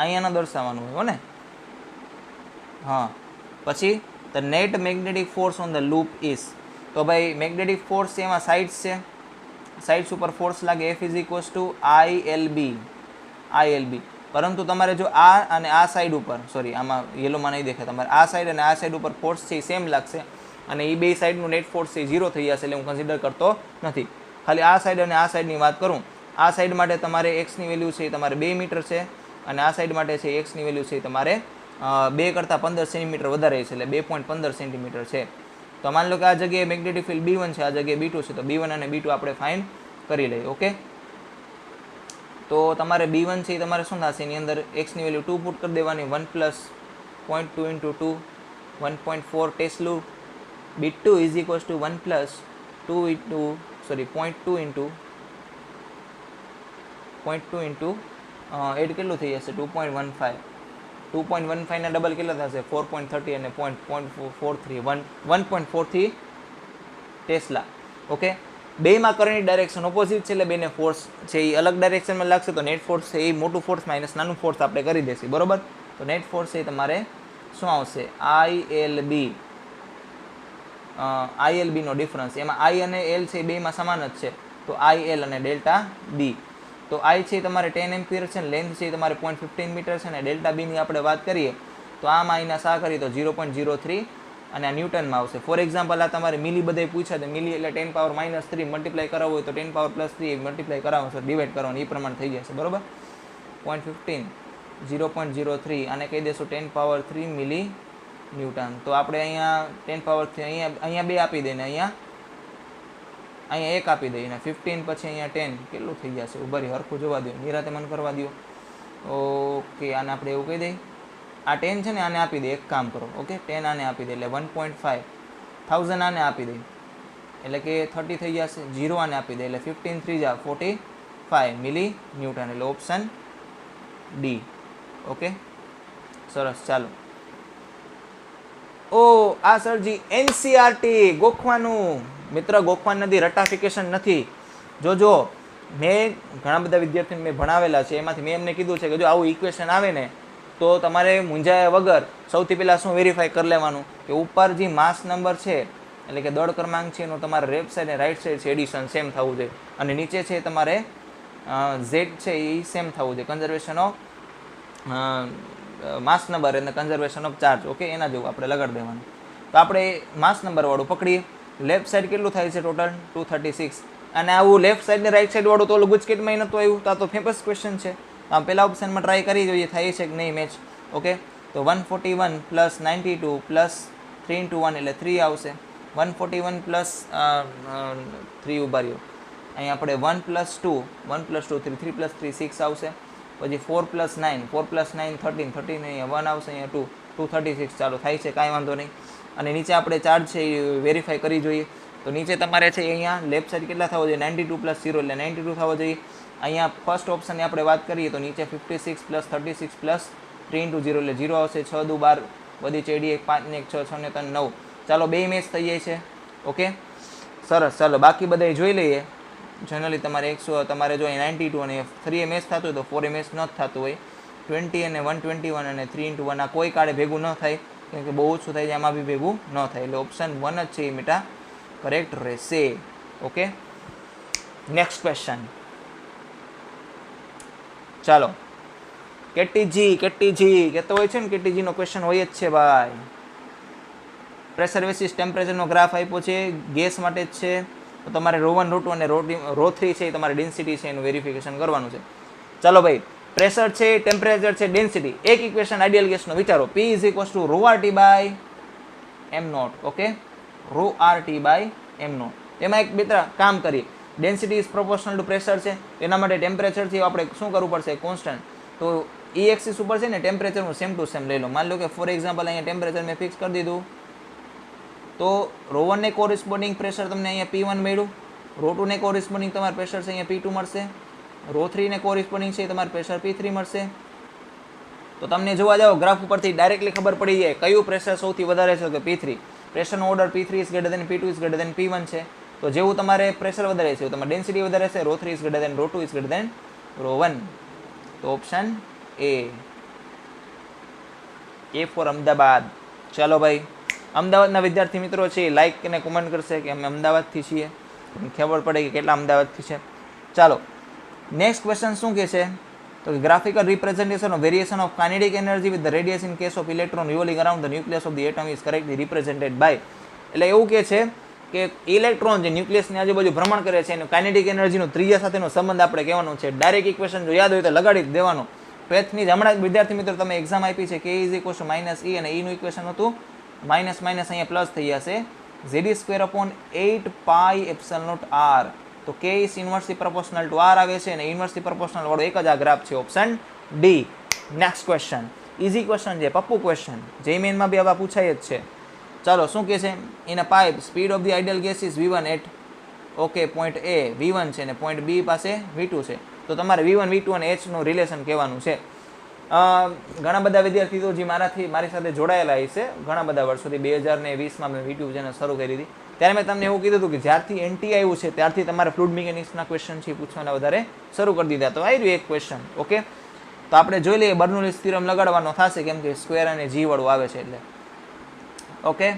અહીંયા ન દર્શાવવાનું હોય હો ને. હા, પછી the net magnetic force on the loop is. તો ભાઈ મેગ્નેટિક ફોર્સ છે એમાં સાઇડ્સ છે, સાઇડ્સ ઉપર ફોર્સ લાગે F is equals two ILB. પરંતુ તમારે જો આ અને આ સાઈડ ઉપર, સોરી આમાં યેલોમાં નહીં દેખાય, તમારે આ સાઈડ અને આ સાઈડ ઉપર ફોર્સ છે એ સેમ લાગશે અને એ બે સાઈડનું નેટ ફોર્સ છે 0 થઈ જશે, એટલે હું કન્સિડર કરતો નથી. ખાલી આ સાઈડ અને આ સાઈડની વાત કરું, આ સાઈડ માટે તમારે એક્સની વેલ્યુ છે એ તમારે 2 મીટર છે, અને આ સાઈડ માટે છે એક્સની વેલ્યુ છે એ તમારે 2 કરતાં 15 સેન્ટીમીટર વધારે છે, એટલે 2.15 સેન્ટીમીટર છે. તો માની લો કે આ જગ્યાએ મેગ્નેટિક ફિલ્ડ B1 છે, આ જગ્યાએ B2 છે, તો B1 અને B2 આપણે ફાઇન્ડ કરી લઈએ. ઓકે, તો તમારે B1 છે એ તમારે શું થશે, એની અંદર એક્સની વેલ્યુ 2 પુટ કરી દેવાની, 1 plus 0.2 into 2 1.4 ટેસ્લું. B2 is equals to 1 plus 2 into 0.2 into 8 કેટલું થઈ જશે, 2.15. 2.15 ના ડબલ કેટલા થશે, 4.30 અને 0.43 1.43 ટેસ્લા. ઓકે, બેમાં કરંટની ડાયરેક્શન ઓપોઝિટ છે, એટલે બેને ફોર્સ છે એ અલગ ડાયરેક્શનમાં લાગશે, તો નેટ ફોર્સ છે એ મોટું ફોર્સ માઇનસ નાનું ફોર્સ આપણે કરી દઈશું. બરોબર, તો નેટ ફોર્સ છે એ તમારે શું આવશે, ILB નો ડિફરન્સ, એમાં I અને L છે એ બેમાં સમાન જ છે, તો IL અને ડેલ્ટા B. તો I છે તમારે 10 એમ્પિયર છે, લેન્થ છે તમારે 0.15 મીટર છે, અને ડેલ્ટા B ની આપણે વાત કરીએ તો આમાં અહીંના સા કરીએ તો 0.03 અને આ ન્યૂટનમાં આવશે. ફોર એક્ઝામ્પલ આ તમારે મિલી બધે પૂછ્યા તો મિલી એટલે 10 પાવર -3 મલ્ટીપ્લાય કરાવવું હોય તો 10 પાવર +3 મલ્ટીપ્લાય કરાવવાનું છે, ડિવાઈડ કરવાનું, એ પ્રમાણે થઈ જશે. બરોબર, 0.15 0.03 અને કહી દેશું 10 પાવર 3 મિલી ન્યૂટન. તો આપણે અહીંયા 10 પાવર 3 અહીંયા 2 આપી દઈને અહીંયા 1 આપી દઈએ, અને 15 પછી અહીંયા 10 કેટલું થઈ જશે, ઉભરી હરખું જોવા દો, નિરાતે મન કરવા દો. ઓકે, આને આપણે એવું કહી દઈએ, આ 10 છે ને આને આપી દે, એક કામ કરો. ઓકે, 10 આને આપી દે એટલે 1.5 1000 આને આપી દે એટલે કે 30 થઈ જશે, 0 આને આપી દે એટલે 15 3 જા 45 મિલી ન્યૂટન, એટલે ઓપ્શન ડી. ઓકે, સરસ. ચાલો, આ સરજી NCERT ગોખવાનું મિત્ર, ગોખવાન નથી, રટાફિકેશન નથી. જો મેં ઘણા બધા વિદ્યાર્થીઓને મેં ભણાવેલા છે, એમાંથી મેં એમને કીધું છે કે જો આવું ઇક્વેશન આવે ને તો તમારે મૂંઝાયા વગર સૌથી પહેલાં શું વેરીફાઈ કરી લેવાનું કે ઉપર જે માસ નંબર છે એટલે કે દળ ક્રમાંક છે એનું તમારે લેફ્ટ સાઈડ અને રાઈટ સાઈડ છે એડિશન સેમ થવું જોઈએ, અને નીચે છે તમારે Z છે એ સેમ થવું જોઈએ, કન્ઝર્વેશન ઓફ માસ નંબર અને કન્ઝર્વેશન ઓફ ચાર્જ. ઓકે, એના જેવું આપણે લગાડી દેવાનું. તો આપણે માસ નંબર વાળું પકડીએ, લેફ્ટ સાઈડ કેટલું થાય છે ટોટલ 236, અને આવું લેફ્ટ સાઈડ ને રાઈટ સાઈડ વાળું તો ઓલું ગુજકેટમાં નહોતું આવ્યું, તો આ તો ફેમસ ક્વેશ્ચન છે. આમ પહેલા ઓપ્શનમાં ટ્રાય કરી જોઈએ થાય છે કે નહીં મેચ. ઓકે, તો 141 પ્લસ 92 પ્લસ 3 into 1 એટલે 3 આવશે, 141 પ્લસ 3 ઉભા રહ્યો, અહીંયા આપણે 1 પ્લસ 2 3 3 પ્લસ 3 6 આવશે, પછી 4 પ્લસ 9 13 અહીંયા 1 આવશે, અહીંયા 236. ચાલો થાય છે, કાંઈ વાંધો નહીં. અને નીચે આપણે ચાર્જ છે એ વેરીફાઈ કરી જોઈએ, તો નીચે તમારે છે અહીંયા લેફ્ટ સાઈડ કેટલા થવો જોઈએ, 92 પ્લસ 0 એટલે 92 થવો જોઈએ. અહીંયા ફર્સ્ટ ઓપ્શનની આપણે વાત કરીએ તો નીચે 56 પ્લસ 36 પ્લસ 3 into 0 એટલે 0 આવશે, 6 દુ 12 બધી ચેડી 1 5 ને 1 6 6 ને 3 9. ચાલો, 2 મેચ થઈ જાય છે. ઓકે, સરસ. ચાલો, બાકી બધા જોઈ લઈએ. જનરલી તમારે 100 તમારે જો 92 અને 3 મેચ થતું હોય તો 4 મેચ ન થતું હોય, 20 અને 121 અને 3 into 1 આ કોઈ કાળે ભેગું ન થાય, કેમ કે બહુ ઓછું થાય છે, આમાં બી ભેગું ન થાય, એટલે ઓપ્શન 1 જ છે એ મીટા કરેક્ટ રહેશે. Okay, next question. ચાલો, કેટીજી કહેતો હોય છે ને, કેટીજીનો ક્વેશ્ચન હોય જ છે ભાઈ. પ્રેશર વેસીસ ટેમ્પરેચરનો ગ્રાફ આપ્યો છે, ગેસ માટે જ છે, તો તમારે ρ1 ρ2 અને ρ3 છે એ તમારે ડેન્સિટી છે એનું વેરિફિકેશન કરવાનું છે. ચાલો ભાઈ, પ્રેશર છે, ટેમ્પરેચર છે, ડેન્સિટી, એક ઇક્વેશન આઈડિયલ ગેસનો વિચારો, P is equals to ρRT by m0. Okay, ρRT by m0. એમાં એક મિત્ર કામ કરીએ, density is proportional to pressure છે, એના માટે ટેમ્પરેચર છે આપણે શું કરવું પડશે, કોન્સ્ટન્ટ. તો E એક્સિસ ઉપર છે ને ટેમ્પરેચરનું સેમ ટુ સેમ લઈ લો. માની લો કે ફોર એક્ઝામ્પલ અહીંયા ટેમ્પરેચર મેં ફિક્સ કરી દીધું, તો ρ1 ને કોરિસ્પોન્ડિંગ પ્રેશર તમને અહીંયા P1 મળ્યું, ρ2 ને કોરિસ્પોન્ડિંગ તમારે પ્રેશર છે અહીંયા P2 મળશે, ρ3 ને કોરિસ્પોન્ડિંગ છે તમારે પ્રેશર P3 મળશે. તો તમને જોવા જાઓ ગ્રાફ ઉપરથી ડાયરેક્ટલી ખબર પડી જાય કયું પ્રેશર સૌથી વધારે છે, કે P3. પ્રેશરનો order P3 is greater than P2 is greater than P1 છે, તો જેવું તમારે પ્રેશર વધારે છે તમારે ડેન્સિટી વધારે છે, ρ3 is greater than ρ2 is greater than ρ1. તો ઓપ્શન એ ફોર અમદાવાદ. ચાલો ભાઈ, અમદાવાદના વિદ્યાર્થી મિત્રો છે લાઈક અને કોમેન્ટ કરશે કે અમે અમદાવાદથી છીએ, ખબર પડે કે કેટલા અમદાવાદથી છે. ચાલો, નેક્સ્ટ ક્વેશ્ચન શું કહે છે, તો graphical representation of variation of kinetic energy with the radius in case of electron revolving around the nucleus of the atom is correctly represented by. એટલે એવું કહે છે કે ઇલેક્ટ્રોન જે ન્યુક્લિયસની આજુબાજુ ભ્રમણ કરે છે એનું કાઇનેટિક એનર્જીનો ત્રિજ્યા સાથેનો સંબંધ આપણે કહેવાનો છે. ડાયરેક્ટ ઇક્વેશન જો યાદ હોય તો લગાડી જ દેવાનો. પેથની હમણાં જ વિદ્યાર્થી મિત્રો તમે એક્ઝામ આપી છે, કે is equal to minus E, અને ઈનું ઇક્વેશન હતું માઇનસ માઇનસ અહીંયા પ્લસ થઈ જશે Z² 8πε0r. તો k is inversely proportional to r આવે છે, અને ઇન્વર્સલી પ્રોપોર્શનલ વાળો એક જ આ ગ્રાફ છે, option D. Next question, easy question છે, પપ્પુ ક્વેશ્ચન, જેઈમેનમાં બી આવા પૂછાય જ છે. ચાલો શું કહે છે, in a pipe speed of the ideal gas is v1 at okay point A v1 છે, ને પોઈન્ટ બી પાસે v2 છે. તો તમારે v1 v2 અને h નું રિલેશન કહેવાનું છે. ઘણા બધા વિદ્યાર્થીઓ જે મારી સાથે જોડાયેલા છે ઘણા બધા વર્ષોથી, 2020માં મેં યુટ્યુબ ચેનલ શરૂ કરી હતી, ત્યારે મેં તમને એવું કીધું હતું કે જ્યારથી એનટી આવ્યું છે ત્યારથી તમારે ફ્લુઇડ મિકેનિક્સના ક્વેશ્ચન છે પૂછવાના વધારે શરૂ કરી દીધા. તો આવી રહ્યું એક ક્વેશ્ચન. ઓકે, તો આપણે જોઈ લઈએ. બર્નોલીસ થિયરમ લગાડવાનો થશે, કેમ કે સ્ક્વેર અને જી વાળું આવે છે એટલે. ઓકે,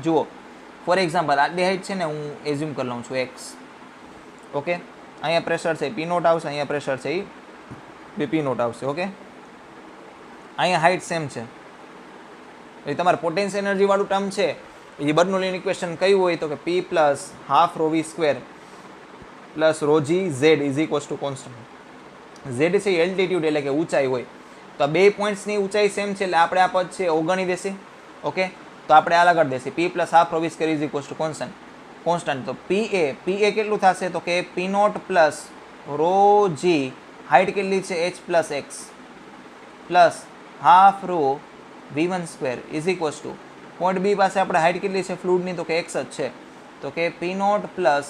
જુઓ ફોર એક્ઝામ્પલ આટલી હાઇટ છે ને, હું એઝ્યુમ કરી લઉં છું એક્સ. ઓકે, અહીંયા પ્રેશર છે પી નોટ આવશે, અહીંયા પ્રેશર છે એ પી નોટ આવશે. ઓકે, અહીંયા હાઇટ સેમ છે. એ તમારે પોટેન્શિયલ એનર્જી વાળું ટર્મ છે એ બર્નોલીન ઇક્વેશન કયું હોય તો કે p plus half rho v square plus rho G Z is equals to constant. Z છે એલ્ટિટ્યુડ એટલે કે ઊંચાઈ હોય. તો આ બે પોઈન્ટ્સની ઊંચાઈ સેમ છે એટલે આપણે આ પદ છે અવગણી દેશે. ઓકે, તો આપણે આ લગાડી દેશે p plus half rho v square is equals to constant. તો pa કેટલું થશે તો કે p not plus rho g, height કેટલી છે h plus x plus half rho v1 square is equals to point B પાસે આપણે હાઇટ કેટલી છે ફ્લુઇડની તો કે એક્સ જ છે, તો કે p not plus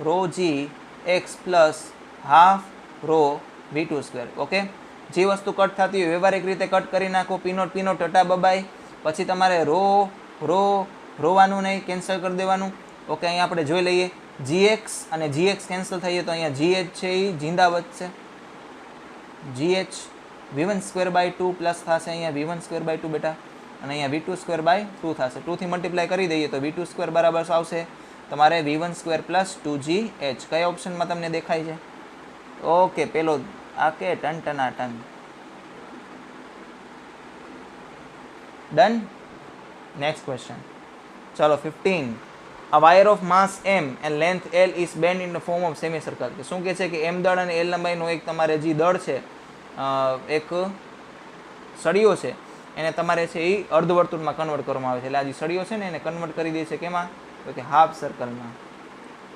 rho g x plus half rho v2 square. Okay, જે વસ્તુ કટ થતી હોય વ્યવહારિક રીતે કટ કરી નાખો. પી નોટ ટટા બબાય, પછી તમારે રોવાનું નહીં, કેન્સલ કરી દેવાનું. ઓકે, અહીંયા આપણે જોઈ લઈએ gx અને gx કેન્સલ થઈએ તો અહીંયા gh છે એ જીંદા વધશે. gh v1 square by 2 plus થશે અહીંયા v1 સ્ક્વેર બાય 2 બેટા, અને અહીંયા v2 સ્ક્વેર બાય 2 થશે. 2 થી મલ્ટીપ્લાય કરી દઈએ તો v2 સ્ક્વેર બરાબર આવશે તમારે v1 સ્ક્વેર પ્લસ 2gh. કયા ઓપ્શનમાં તમને દેખાય છે? ઓકે, પેલો આ કે ટન. ડન. Next question. ચલો 15. A wire of mass m and length l is bent in the form of semicircle. કે શું કહે છે કે m દળ અને l લંબાઈનો એક તમારે જે દળ છે, એક સળિયો છે, એને તમારે છે એ અર્ધવર્તુળમાં કન્વર્ટ કરવામાં આવે છે. એટલે આ જે સળિયો છે ને એને કન્વર્ટ કરી દે છે કેમાં તો કે હાફ સર્કલમાં.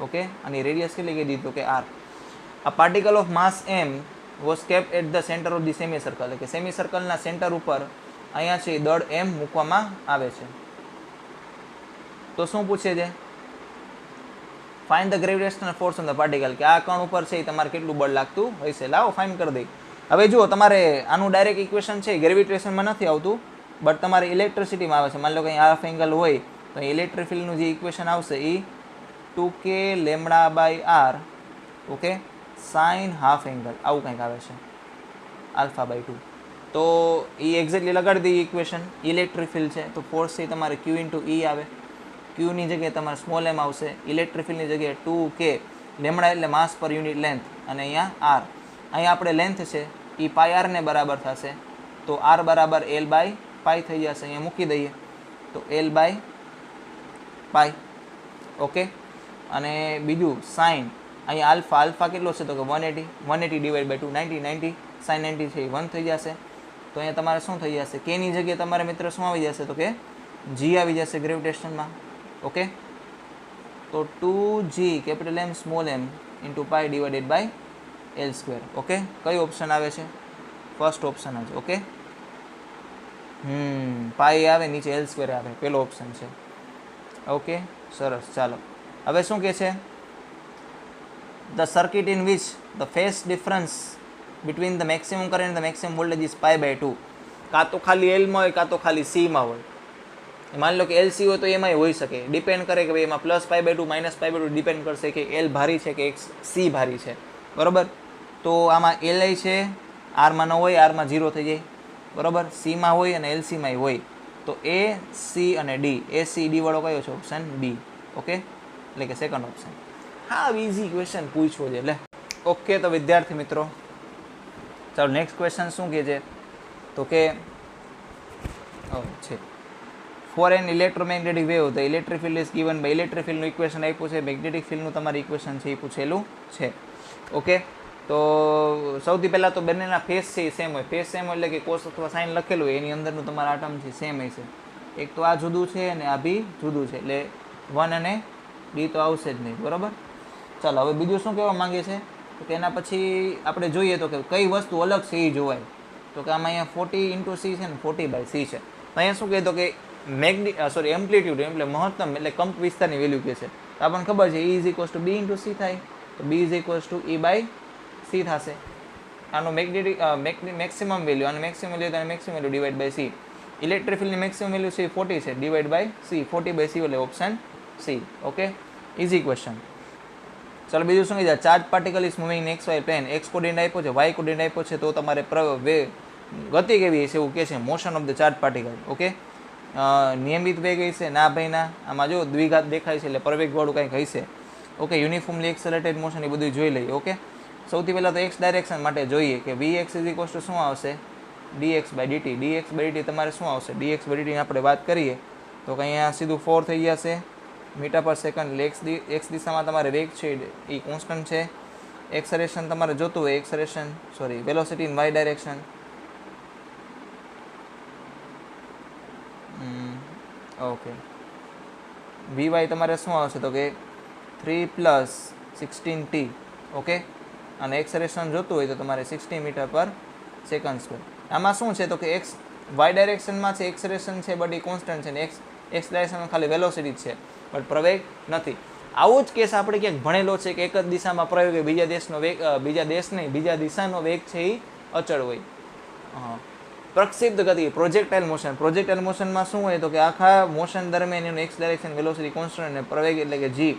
ઓકે, અને રેડિયસ કેટલી કહી દીધું કે r. A particle of mass m was kept at the center of the semicircle. એટલે કે સેમિસર્કલના સેન્ટર ઉપર અહીંયા છે દળ m મૂકવામાં આવે છે. તો શું પૂછે છે? Find the gravitational force on the particle, કે આ કણ ઉપર છે એ તમારે કેટલું બળ લાગતું હશે. લાવો ફાઇન્ડ કરી દઈ. હવે જુઓ, તમારે આનું ડાયરેક્ટ ઇક્વેશન છે ગ્રેવિટેશનમાં નથી આવતું, બટ તમારે ઇલેક્ટ્રિસિટીમાં આવે છે. માની લો કે અહીં હાફ એંગલ હોય તો ઇલેક્ટ્રિક ફિલ્ડનું જે ઇક્વેશન આવશે એ 2k lambda by r, okay, sine half angle આવું કંઈક આવે છે, આલ્ફા બાય 2. તો એ એક્ઝેક્ટલી લગાડી દઈએ ઇક્વેશન. ઇલેક્ટ્રિક ફિલ્ડ છે તો ફોર્સ છે તમારે q ઇન્ટુ e આવે. ક્યુની જગ્યાએ તમારે સ્મોલ એમ આવશે, ઇલેક્ટ્રિક ફિલ્ડની જગ્યાએ 2k, લેમડા એટલે માસ પર યુનિટ લેન્થ, અને અહીંયા r. અહીંયા આપણે લેન્થ છે એ પાઈ r ને બરાબર થશે, તો r બરાબર l બાય પાઈ થઈ જશે. અહીંયા મૂકી દઈએ તો l બાય પાઈ. ઓકે, અને બીજું સાઇન, અહીંયા આલ્ફા કેટલો છે તો કે 180 ડિવાઈડ બાય 2 90 સાઇન 90 છે એ 1 થઈ જશે. તો અહીંયા તમારે શું થઈ જશે? k ની જગ્યાએ તમારે મિત્ર શું આવી જશે તો કે g આવી જશે ગ્રેવિટેશનમાં. ઓકે, તો 2g capital M small m into pi divided by l square. Okay, કયો ઓપ્શન આવે છે? ફર્સ્ટ ઓપ્શન જ. ઓકે, પાઈ આવે, નીચે l સ્ક્વેર આવે, પેલો ઓપ્શન છે. ઓકે, સરસ. ચાલો હવે શું કહે છે? The circuit in which the phase difference between the maximum current and the maximum voltage is pi by 2. કાં તો ખાલી એલમાં હોય કાં તો ખાલી સીમાં હોય. માની લો કે એલસી હોય તો એમાંય હોઈ શકે, ડિપેન્ડ કરે કે ભાઈ એમાં plus pi by 2 minus pi by 2 depend કરશે કે એલ ભારી છે કે સી ભારી છે. બરાબર, તો આમાં એલઆઈ છે, આરમાં ન હોય, આરમાં 0 થઈ જાય. બરાબર, સીમાં હોય અને એલસીમાંય હોય. તો એ સી અને ડી, એ સી ડી વાળો કયો છે? Option B. ઓકે, એટલે કે સેકન્ડ ઓપ્શન. હા, ઇઝી ક્વેશ્ચન પૂછવો છે એટલે. ઓકે, તો વિદ્યાર્થી મિત્રો ચાલો નેક્સ્ટ ક્વેશ્ચન શું કહે છે તો કે છે for an electromagnetic wave the electric field is given by electric ફિલ્ડનું ઇક્વેશન આપ્યું છે, મેગ્નેટિક ફિલ્ડનું તમારી ઇક્વેશન છે એ પૂછેલું છે. ઓકે, તો સૌથી પહેલાં તો બંનેના ફેસ છે એ સેમ હોય. ફેસ સેમ એટલે કે કોસ અથવા સાઇન લખેલું હોય એની અંદરનું તમારા આટમ છે સેમ હશે. એક તો આ જુદું છે અને આ બી જુદું છે, એટલે 1 અને ડી તો આવશે જ નહીં. બરાબર, ચાલો હવે બીજું શું કહેવા માંગે છે તો તેના પછી આપણે જોઈએ તો કે કઈ વસ્તુ અલગ છે એ જોવાય. તો કે આમાં અહીંયા 40 × c છે ને 40/c છે. તો અહીંયા શું કહેતો કે એમ્પ્લિટ્યુડ એટલે મહત્તમ એટલે કંપ વિસ્તારની વેલ્યુ કહે છે. તો આપણને ખબર છે E = B × c થાય, તો B = E/c થશે. આનો મેક્સિમમ વેલ્યુ અને મેક્સિમમ વેલ્યુ અને maximum value divide by c. Electric ફિલ્ડની મેક્સિમમ વેલ્યુ છે 40 છે, ડિવાઈડ બાય c. 40/c એટલે option c. Okay, easy question. ચાલો બીજું શું કીધું? Charge particle is moving in XY plane. X coordinate આપ્યો છે, વાય કોર્ડિનેટ આપ્યો છે, તો તમારે ગતિ કેવી હશે એવું કહે છે, motion of the charge particle. Okay, નિયમિત વેગ હશે ના ભાઈ ના, આમાં જો દ્વિઘાત દેખાય છે એટલે પ્રવેગવાળું કંઈક હશે. ઓકે, યુનિફોર્મલી એક્સેલરેટેડ મોશન એ બધું જોઈ લઈએ. ઓકે, સૌથી પહેલાં તો એક્સ ડાયરેક્શન માટે જોઈએ કે Vx = શું આવશે? dx/dt. dx/dt તમારે શું આવશે? dx/dt ની આપણે વાત કરીએ તો કે અહીંયા સીધું 4 થઈ જશે મીટર પર સેકન્ડ. એટલે એક્સ દિશામાં તમારે વેગ છે એ કોન્સ્ટન્ટ છે. એક્સરેશન તમારે જોતું હોય velocity in y direction. Okay, v તમારે શું આવશે તો કે 3 + 16t. ઓકે, અને એક્સરેશન જોતું હોય તો તમારે 60 મીટર પર સેકન્ડ સ્ક્વેર. આમાં શું છે તો કે એક્સ વાય ડાયરેક્શનમાં છે એક્સરેશન છે બટ એ કોન્સ્ટન્ટ છે, ને એક્સ ડાયરેક્શનમાં ખાલી વેલોસિટી જ છે બટ પ્રવેગ નથી. આવો જ કેસ આપણે ક્યાંક ભણેલો છે કે એક જ દિશામાં પ્રવેગ હોય, બીજા દિશાનો વેગ છે એ અચળ હોય. પ્રક્ષિપ્ત ગતિ પ્રોજેક્ટાઇલ મોશનમાં શું હોય તો કે આખા મોશન દરમિયાન એનું એક્સ ડાયરેક્શન વેલોસિટી કોન્સ્ટન્ટ અને પ્રવેગ એટલે કે જી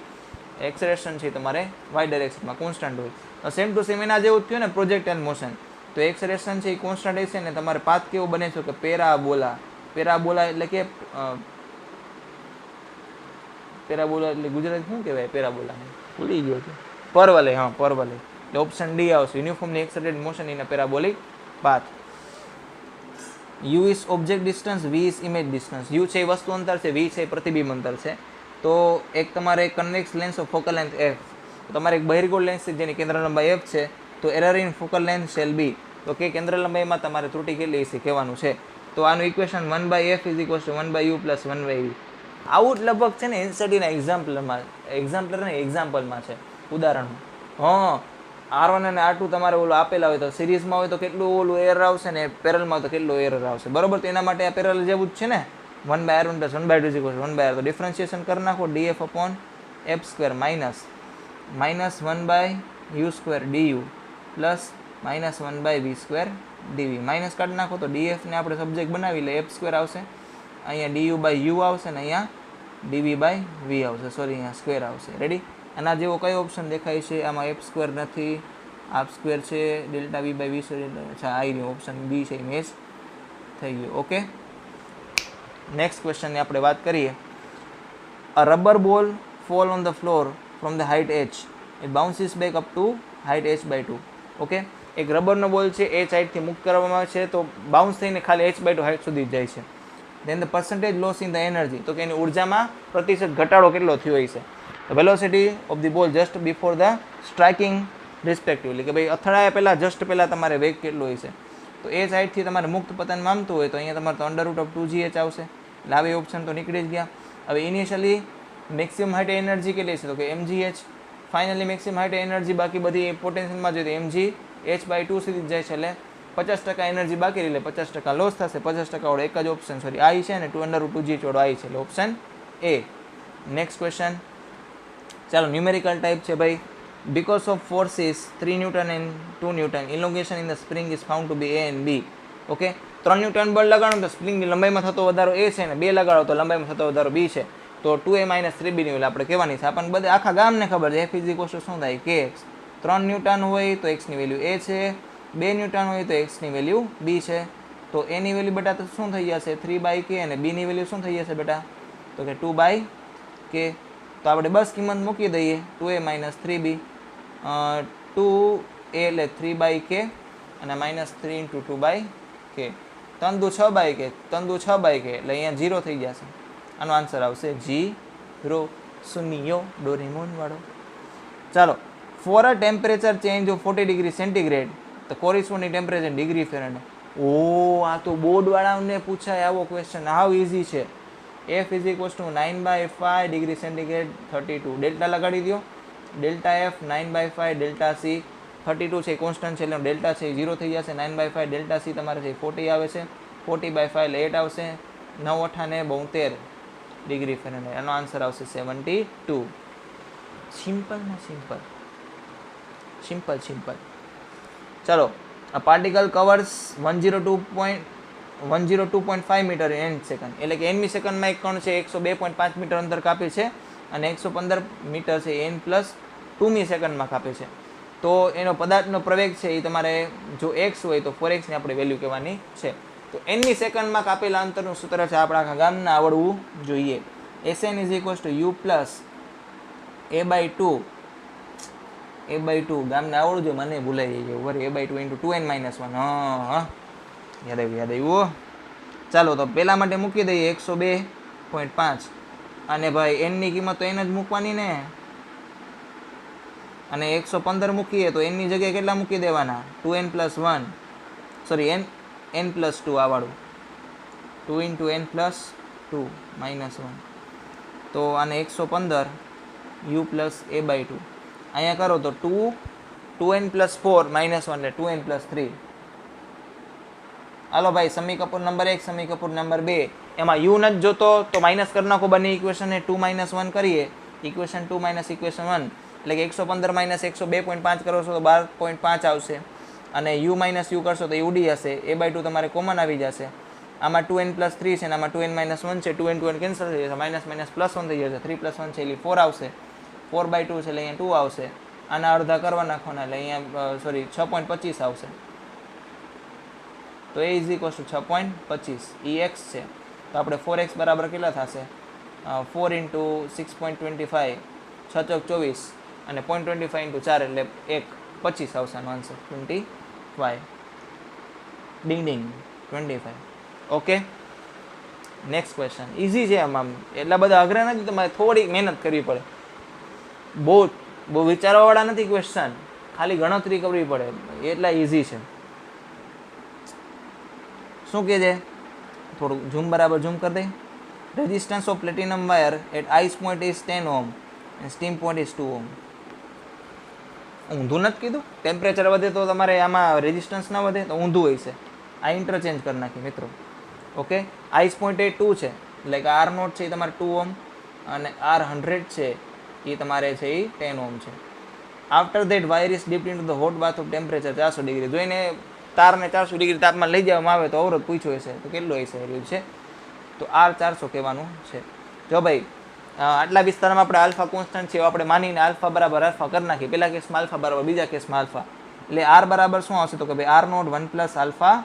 એક્સરેશન છે તમારે વાય ડાયરેક્શનમાં કોન્સ્ટન્ટ હોય. તો સેમ ટુ સેમ એના જેવું જ થયું ને પ્રોજેક્ટાઇલ મોશન. તો એક્સરેશન છે એ કોન્સ્ટન્ટ હશે ને તમારે પાથ કેવું બને છે કે પેરાબોલા એટલે કે પેરાબોલા એટલે ગુજરાતી શું કહેવાય? પેરાબોલા ભૂલી ગયો છે. પરવલય. હા, પરવલય. એટલે ઓપ્શન ડી આવશે, uniformly accelerated motion in a parabolic path. u is object distance, v is image distance. u છે એ વસ્તુ અંતર છે, v છે એ પ્રતિબિંબ અંતર છે. તો એક તમારે convex lens of focal length f, તમારે એક બહિર્ગોળ લેન્સ છે જેની કેન્દ્ર લંબાઈ f છે, તો error in focal length shall be. તો કે કેન્દ્ર લંબાઈમાં તમારે ત્રુટિ કેટલી છે કહેવાનું છે. તો આનું ઇક્વેશન 1/f = 1/u + 1/v. આવું જ લગભગ છે ને એનસીઈઆરટીના એક્ઝામ્પલમાં છે, ઉદાહરણમાં. R1 અને R2 તમારે ઓલું આપેલા હોય તો સિરીઝમાં હોય તો કેટલું ઓલું એરર આવશે ને પેરેલલમાં તો કેટલું એરર આવશે. બરોબર, તો એના માટે આ પેરેલલ જેવું જ છે ને, 1/R1 + 1/2 = 1/R. તો ડિફરન્શિએશન કરી નાખો, df/f² - 1/u² du plus -1/v² dv. Minus કાઢી નાખો તો df ને આપણે સબ્જેક્ટ બનાવી એટલે f² આવશે, અહીંયા du/u આવશે ને અહીંયા dv/v આવશે, અહીંયા સ્ક્વેર આવશે. રેડી? આના જેવો કયો ઓપ્શન દેખાય છે? આમાં f² નથી, ½ છે, ΔV/v². અચ્છા, આ ઓપ્શન બી છે, મેચ થઈ ગયો. ઓકે, નેક્સ્ટ ક્વેશ્ચનની આપણે વાત કરીએ. અ રબર બોલ fall on the floor from the height h, it bounces back up to height h/2. Okay, એક રબરનો બોલ છે h હાઇટથી મુક્ત કરવામાં આવે છે તો બાઉન્સ થઈને ખાલી h/2 હાઇટ સુધી જ જાય છે. then the percentage loss in the energy, તો કે એની ઉર્જામાં પ્રતિશત ઘટાડો કેટલો થયો હોય છે. વેલોસિટી ઓફ ધી બોલ just before the striking respectively, કે ભાઈ અથડાયા પહેલાં જસ્ટ પહેલાં તમારે વેગ કેટલો હોય છે. તો એ સાઇડથી તમારે મુક્ત પતન મામતું હોય તો અહીંયા તમારે તો √2gh આવશે. એટલે આવી ઓપ્શન તો નીકળી જ ગયા. હવે ઇનિશિયલી મેક્સિમમ હાઇટ એનર્જી કેટલી છે તો કે mgh. Finally maximum height energy બાકી બધી પોટેન્શિયલમાં જોઈએ તો mg h/2 સુધી જ જાય છે, એટલે 50% એનર્જી બાકી રહી એટલે 50% લોસ થશે. 50% વાળો એક જ ઓપ્શન આઈ છે ને, 2√2gh વાળો આઈ છે, એટલે ઓપ્શન એ. નેક્સ્ટ ક્વેશ્ચન, ચાલો ન્યુમેરિકલ ટાઈપ છે ભાઈ. Because of forces 3 newton and 2 newton, elongation in the spring is found to be a and b. Okay, 3 newton બળ લગાડો તો સ્પ્રિંગની લંબાઈમાં થતો વધારો a છે, ને 2 લગાડો તો લંબાઈમાં થતો વધારો b છે. તો 2a - 3b ની વેલ્યુ આપણે કહેવાની છે. આપણને બધે આખા ગામને ખબર છે f = શું થાય kx. 3 ન્યૂટન હોય તો x ની વેલ્યુ a છે, 2 ન્યૂટન હોય તો x ની વેલ્યુ b છે. તો a ની વેલ્યુ બેટા તો શું થઈ જશે 3/k, અને b ની વેલ્યુ શું થઈ જશે બેટા તો કે 2/k. તો આપણે બસ કિંમત મૂકી દઈએ 2a - 3b. 2a એટલે 3/k અને -3 × 2/k. 3 × 6/k એટલે અહીંયા 0 થઈ જશે. આનો આન્સર આવશે 0 શૂન્ય ડોરેમોન વાળો. ચાલો, for a temperature change of 40 degree centigrade તો કોરિસ્પોન્ડિંગ ટેમ્પરેચર ડિગ્રી ફેરનહાઇટ. ઓ આ તો બોર્ડવાળાને પૂછાય આવો ક્વેશ્ચન. હાવ ઇઝી છે. F is equals two 9/5 degree centigrade 32. Delta લગાડી દો. ડેલ્ટા F 9/5 ડેલ્ટા C 32 છે કોન્સ્ટન્ટ છે એટલે ડેલ્ટા છે 0 થઈ જશે. 9/5 ડેલ્ટા C તમારે છે 40 આવે છે. 40/5 એટલે 8 આવશે. 9 8 ને 72 ડિગ્રી ફેરનહાઇટ. આનો આન્સર આવશે 72. સિમ્પલ ને સિમ્પલ સિમ્પલ સિમ્પલ. ચાલો, a particle covers 102.5 metre in second, એટલે કે nમી સેકન્ડમાં એક કણ છે 102.5 મીટર અંતર કાપે છે અને 115 મીટર છે n+2મી સેકન્ડમાં કાપે છે. તો એનો પદાર્થનો પ્રવેગ છે એ તમારે જો x હોય તો 4x ની આપણે વેલ્યુ કહેવાની છે. તો nમી સેકન્ડમાં કાપેલા અંતરનું સૂત્ર છે આપણા આખા ગામના આવડવું જોઈએ. Sn = u a/2 ગામને આવડવું જોઈએ, મને ભૂલાઈ જાય ઓવર a/2 × 2n - 1. હા યાદ આવ્યું. ચાલો, તો પહેલા માટે મૂકી દઈએ 102.5 અને ભાઈ n ની કિંમત તો n જ મૂકવાની ને, અને 115 મૂકીએ તો n ની જગ્યાએ કેટલા મૂકી દેવાના? 2n+1 સોરી n+2 આ વાળું 2 × n+2 - 1. તો આને 115 u + a/2 અહીંયા કરો તો 2n+4 - 1 એટલે 2n+3. હાલો ભાઈ, સમી કપૂર નંબર 1, સમી કપૂર નંબર 2, એમાં u નથી જોતો તો માઇનસ કરી નાખો બંને ઇક્વેશનને. 2 - 1 કરીએ, ઇક્વેશન 2 - ઇક્વેશન 1 એટલે કે 115 - 102.5 કરો છો તો 12.5 આવશે. અને u - u કરશો તો ud હશે. a/2 તમારે કોમન આવી જશે. આમાં 2n+3 છે અને આમાં 2n - 1 છે. 2n 2n કેન્સલ થઈ જશે. માઇનસ માઇનસ +1 થઈ જશે. 3 + 1 છે એટલે 4 આવશે. 4/2 છે એટલે અહીંયા 2 આવશે. આના અડધા કરવા નાખવાના એટલે અહીંયા સોરી 6.25 આવશે. તો a = 6.25 એ x છે. તો આપણે 4x બરાબર કેટલા થશે? 4 × 6.25 6 × 24 અને 0.25 × 4 એટલે 1 25 આવશે. આનો answer 25. ડિંગ ડિંગ 25. Okay, next question. Easy છે. આમ એટલા બધા અઘરા નથી, તમારે થોડી મહેનત કરવી પડે. બહુ વિચારવાવાળા નથી ક્વેશ્ચન, ખાલી ગણતરી કરવી પડે, એટલા ઇઝી છે. શું કહે છે? થોડુંક ઝૂમ બરાબર ઝૂમ કરી દઈ. Resistance of platinum wire at ice point is 10 ohm and steam point is 2 ohm. ઊંધું નથી કીધું. ટેમ્પરેચર વધે તો તમારે આમાં રેઝિસ્ટન્સ ના વધે, તો ઊંધું હોય છે. આ ઇન્ટરચેન્જ કરી નાખી મિત્રો. ઓકે, આઈસ પોઈન્ટ એ 2 છે એટલે કે R0 છે એ તમારે 2 ઓહ્મ અને R100 છે એ તમારે છે એ 10 ઓહ્મ છે. After that wire is dipped into the hot bath of temperature 400 degree. જોઈને તારને 400 ડિગ્રી તાપમાન લઈ જવામાં આવે તો અવરોધ પૂછ્યો હશે તો કેટલો હશે છે? તો R400 કહેવાનું છે. જો ભાઈ આટલા વિસ્તારમાં આપણે આલ્ફા કોન્સ્ટન્ટ છે આપણે માનીને આલ્ફા બરાબર આલ્ફા કરી નાખીએ. પહેલા કેસમાં આલ્ફા બરાબર બીજા કેસમાં આલ્ફા, એટલે R બરાબર શું આવશે? તો કે ભાઈ R0 1 + આલ્ફા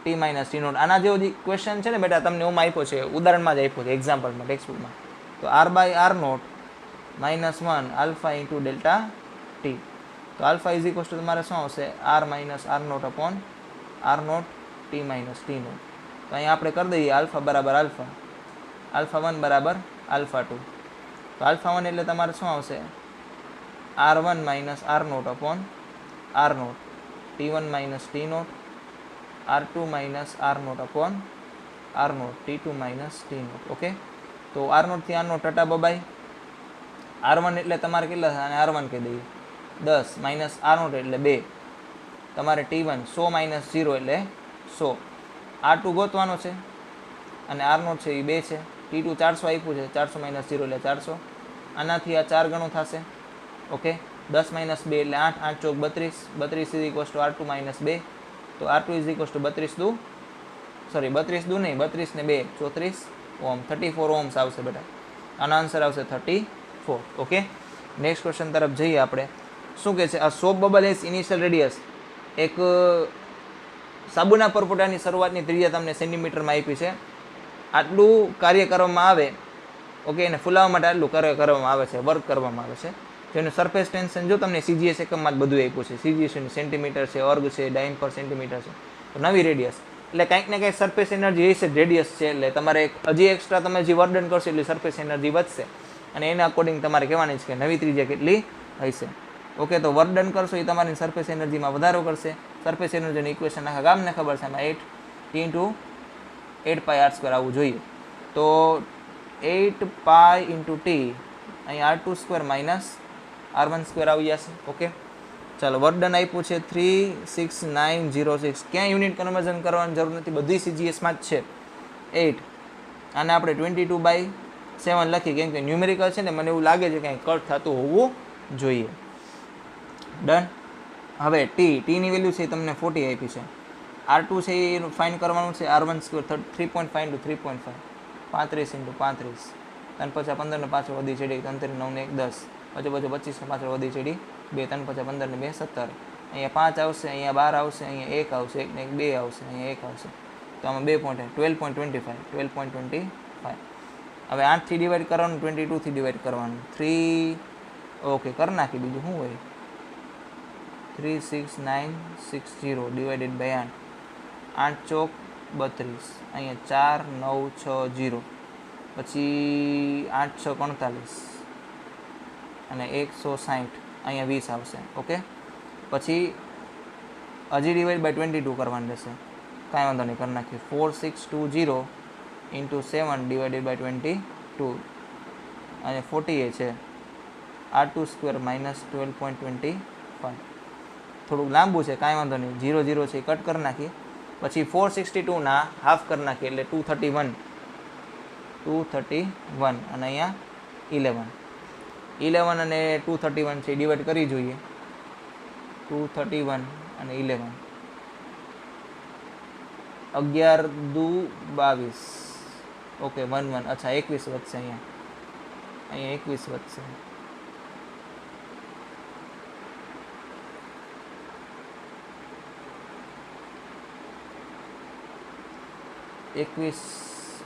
t - t0. આના જેવો જે ક્વેશ્ચન છે ને બેટા, તમને હું આપ્યો છે ઉદાહરણમાં જ આપ્યો છે, એક્ઝામ્પલમાં ટેક્સ્ટબુકમાં. તો R/R0 - 1 આલ્ફા × ડેલ્ટા t. તો આલ્ફા = તમારે શું આવશે? R - R0 / R0 t - t0. તો અહીંયા આપણે કરી દઈએ આલ્ફા બરાબર આલ્ફા, આલ્ફા 1 બરાબર આલ્ફા 2. તો આલ્ફા 1 એટલે તમારે શું આવશે? R1 - R0 / R0 t1 - t0 R2 - R0 / R0 t2 - t0. Okay, તો R0 થી R0 ટટા બબાઈ. R1 એટલે તમારે કેટલા થાય? અને R1 કહી દઈએ 10 - R0 એટલે 2. તમારે t1 100 - 0 એટલે 100. R2 ગોતવાનો છે અને R0 છે એ 2 છે. t2 400 આપ્યું છે, 400 - 0 એટલે 400. આનાથી આ 4 ગણું થશે. ઓકે, 10 - 2 એટલે 8, 8 ચોક 32, 32 = R2 - 2. તો R2 = 32 દુ નહીં, 32 ને 2 34 ઓહ્મ, 34 ઓહ્મ્સ આવશે બેટા. આનો આન્સર આવશે 34. ઓકે, નેક્સ્ટ ક્વેશ્ચન તરફ જઈએ આપણે. શું કહે છે? આ soap bubble has initial radius. એક સાબુના પરપોટાની શરૂઆતની ત્રિજ્યા તમને સેન્ટીમીટરમાં આપી છે. આટલું કાર્ય કરવામાં આવે, ઓકે, એને ફૂલાવવા માટે આટલું કાર્ય કરવામાં આવે છે, વર્ક કરવામાં આવે છે. જેનું સરફેસ ટેન્શન જો તમને CGS એકમમાં જ બધું આપ્યું છે. CGS સેન્ટીમીટર છે, વર્ગ છે, ડાયમ પર સેન્ટીમીટર છે. તો નવી રેડિયસ એટલે કંઈક ને કંઈક સરફેસ એનર્જી હશે, રેડિયસ છે એટલે તમારે હજી એક્સ્ટ્રા તમે જે વર્ડન કરશો એટલી સરફેસ એનર્જી વધશે અને એના અકોર્ડિંગ તમારે કહેવાની છે કે નવી ત્રિજ્યા કેટલી હશે. ઓકે, તો વર્ડન કરશો એ તમારી સરફેસ એનર્જીમાં વધારો કરશે. સરફેસ એનર્જીની ઇક્વેશન આખા ગામને ખબર છે, એમાં 8 ઇન્ટુ 8πr² આવવું જોઈએ. તો 8π ઇન્ટુ ટી અહીં r2² માઇનસ r1² આવી જશે. ઓકે, ચાલો વર્ડન આપ્યું છે 36906. ક્યાંય યુનિટ કન્વર્ઝન કરવાની જરૂર નથી, બધી CGSમાં જ છે. 8 આને આપણે 22/7 લખી, કેમ કે ન્યુમેરિકલ છે ને મને એવું લાગે છે કે કંઈ કટ થતું હોવું જોઈએ. ડન. હવે ટીની વેલ્યુ છે તમને 40 આપી છે. R2 છે એ ફાઇન્ડ કરવાનું છે, r1² 3.5 ઇન્ટુ 3.5 35 ઇન્ટુ 35 3 50 15 ને પાછળ વધી ચડી 3 9 ને 1 10 પછી 25 ને પાછળ વધી ચડી 2 3 50 15 ને 2 17 અહીંયા 5 આવશે, અહીંયા 12 આવશે, અહીંયા 1 આવશે, 1 ને 1 2 આવશે, અહીંયા 1 આવશે. તો આમાં 12.25. હવે 8 થી ડિવાઈડ કરવાનું, 22 થી ડિવાઈડ કરવાનું, 3 ઓકે કરી નાખી. બીજું શું હોય? 36960 ડિવાઇડેડ બાય 8 ચોક 32, અહીંયા 4960, પછી 8 6 48 અને 160, અહીંયા 20 આવશે. ઓકે, પછી હજી ડિવાઈડ બાય 22 કરવાનું રહેશે, કાંઈ વાંધો નહીં, કરી નાખીએ. 4620 ઇન્ટુ 7 ડિવાઇડેડ બાય 22 અને 40 છે r2² માઇનસ 12.25. થોડુંક લાંબુ છે, કાંઈ વાંધો નહીં, 0 0 છે કટ કરી નાખીએ. પછી 462 ના હાફ કરી નાખીએ એટલે 231 અને અહીંયા 11 અને 231 છે ડિવાઈડ કરી જોઈએ. 231 અને 11 11 દુ 22. ઓકે 1 1, અચ્છા 21 વધશે, અહીંયા 21 વધશે. એકવીસ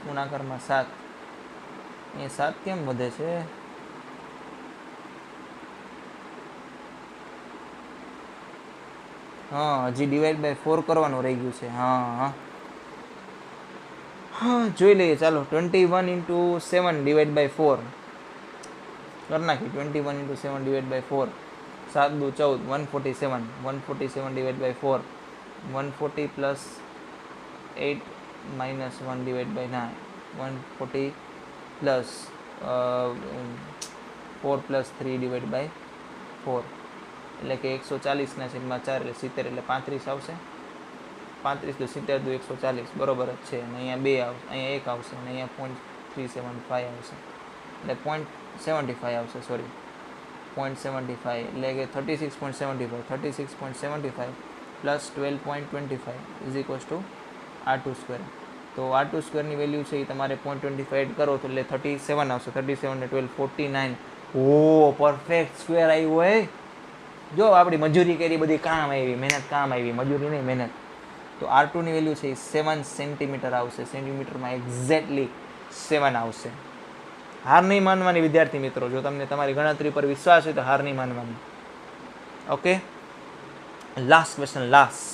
ગુણાકારમાં 7, એ 7 કેમ વધે છે? હા, હજી ડિવાઈડ બાય 4 કરવાનું રહી ગયું છે. હા, જોઈ લઈએ. ચાલો 21 ઇન્ટુ 7 ડિવાઈડ બાય 4 કરી નાખીએ. 21 ઇન્ટુ 7 ડિવાઈડ બાય 4, 7 દુ 14, 147 divide by 4, 140 plus 8 minus 1 divided by 9, 140 plus 4 plus 3 divided by 4 એટલે કે 140 ના છેદમાં 4 એટલે 70 એટલે 35 આવશે. 35 તો 70 તો 140 બરોબર જ છે. અને અહીંયા 2 આવશે, અહીંયા 1 આવશે અને અહીંયા 0.375 આવશે એટલે 0.75 આવશે, સોરી 0.75 એટલે કે 36.75 plus 12.25 is equals two r2². તો r2² ની વેલ્યુ છે એ તમારે 0.25 એડ કરો તો એટલે 37 આવશે. 37 ને 12 49. ઓ પરફેક્ટ સ્ક્વેર આવ્યું હોય. જો આપણી મજૂરી કરી બધી કામ આવી, મહેનત કામ આવી, મજૂરી નહીં મહેનત. તો r2 ની વેલ્યુ છે એ 7 સેન્ટીમીટર આવશે. સેન્ટીમીટરમાં એક્ઝેક્ટલી 7 આવશે. હાર નહીં માનવાની વિદ્યાર્થી મિત્રો, જો તમને તમારી ગણતરી પર વિશ્વાસ હોય તો હાર નહીં માનવાની. Okay, last question, last.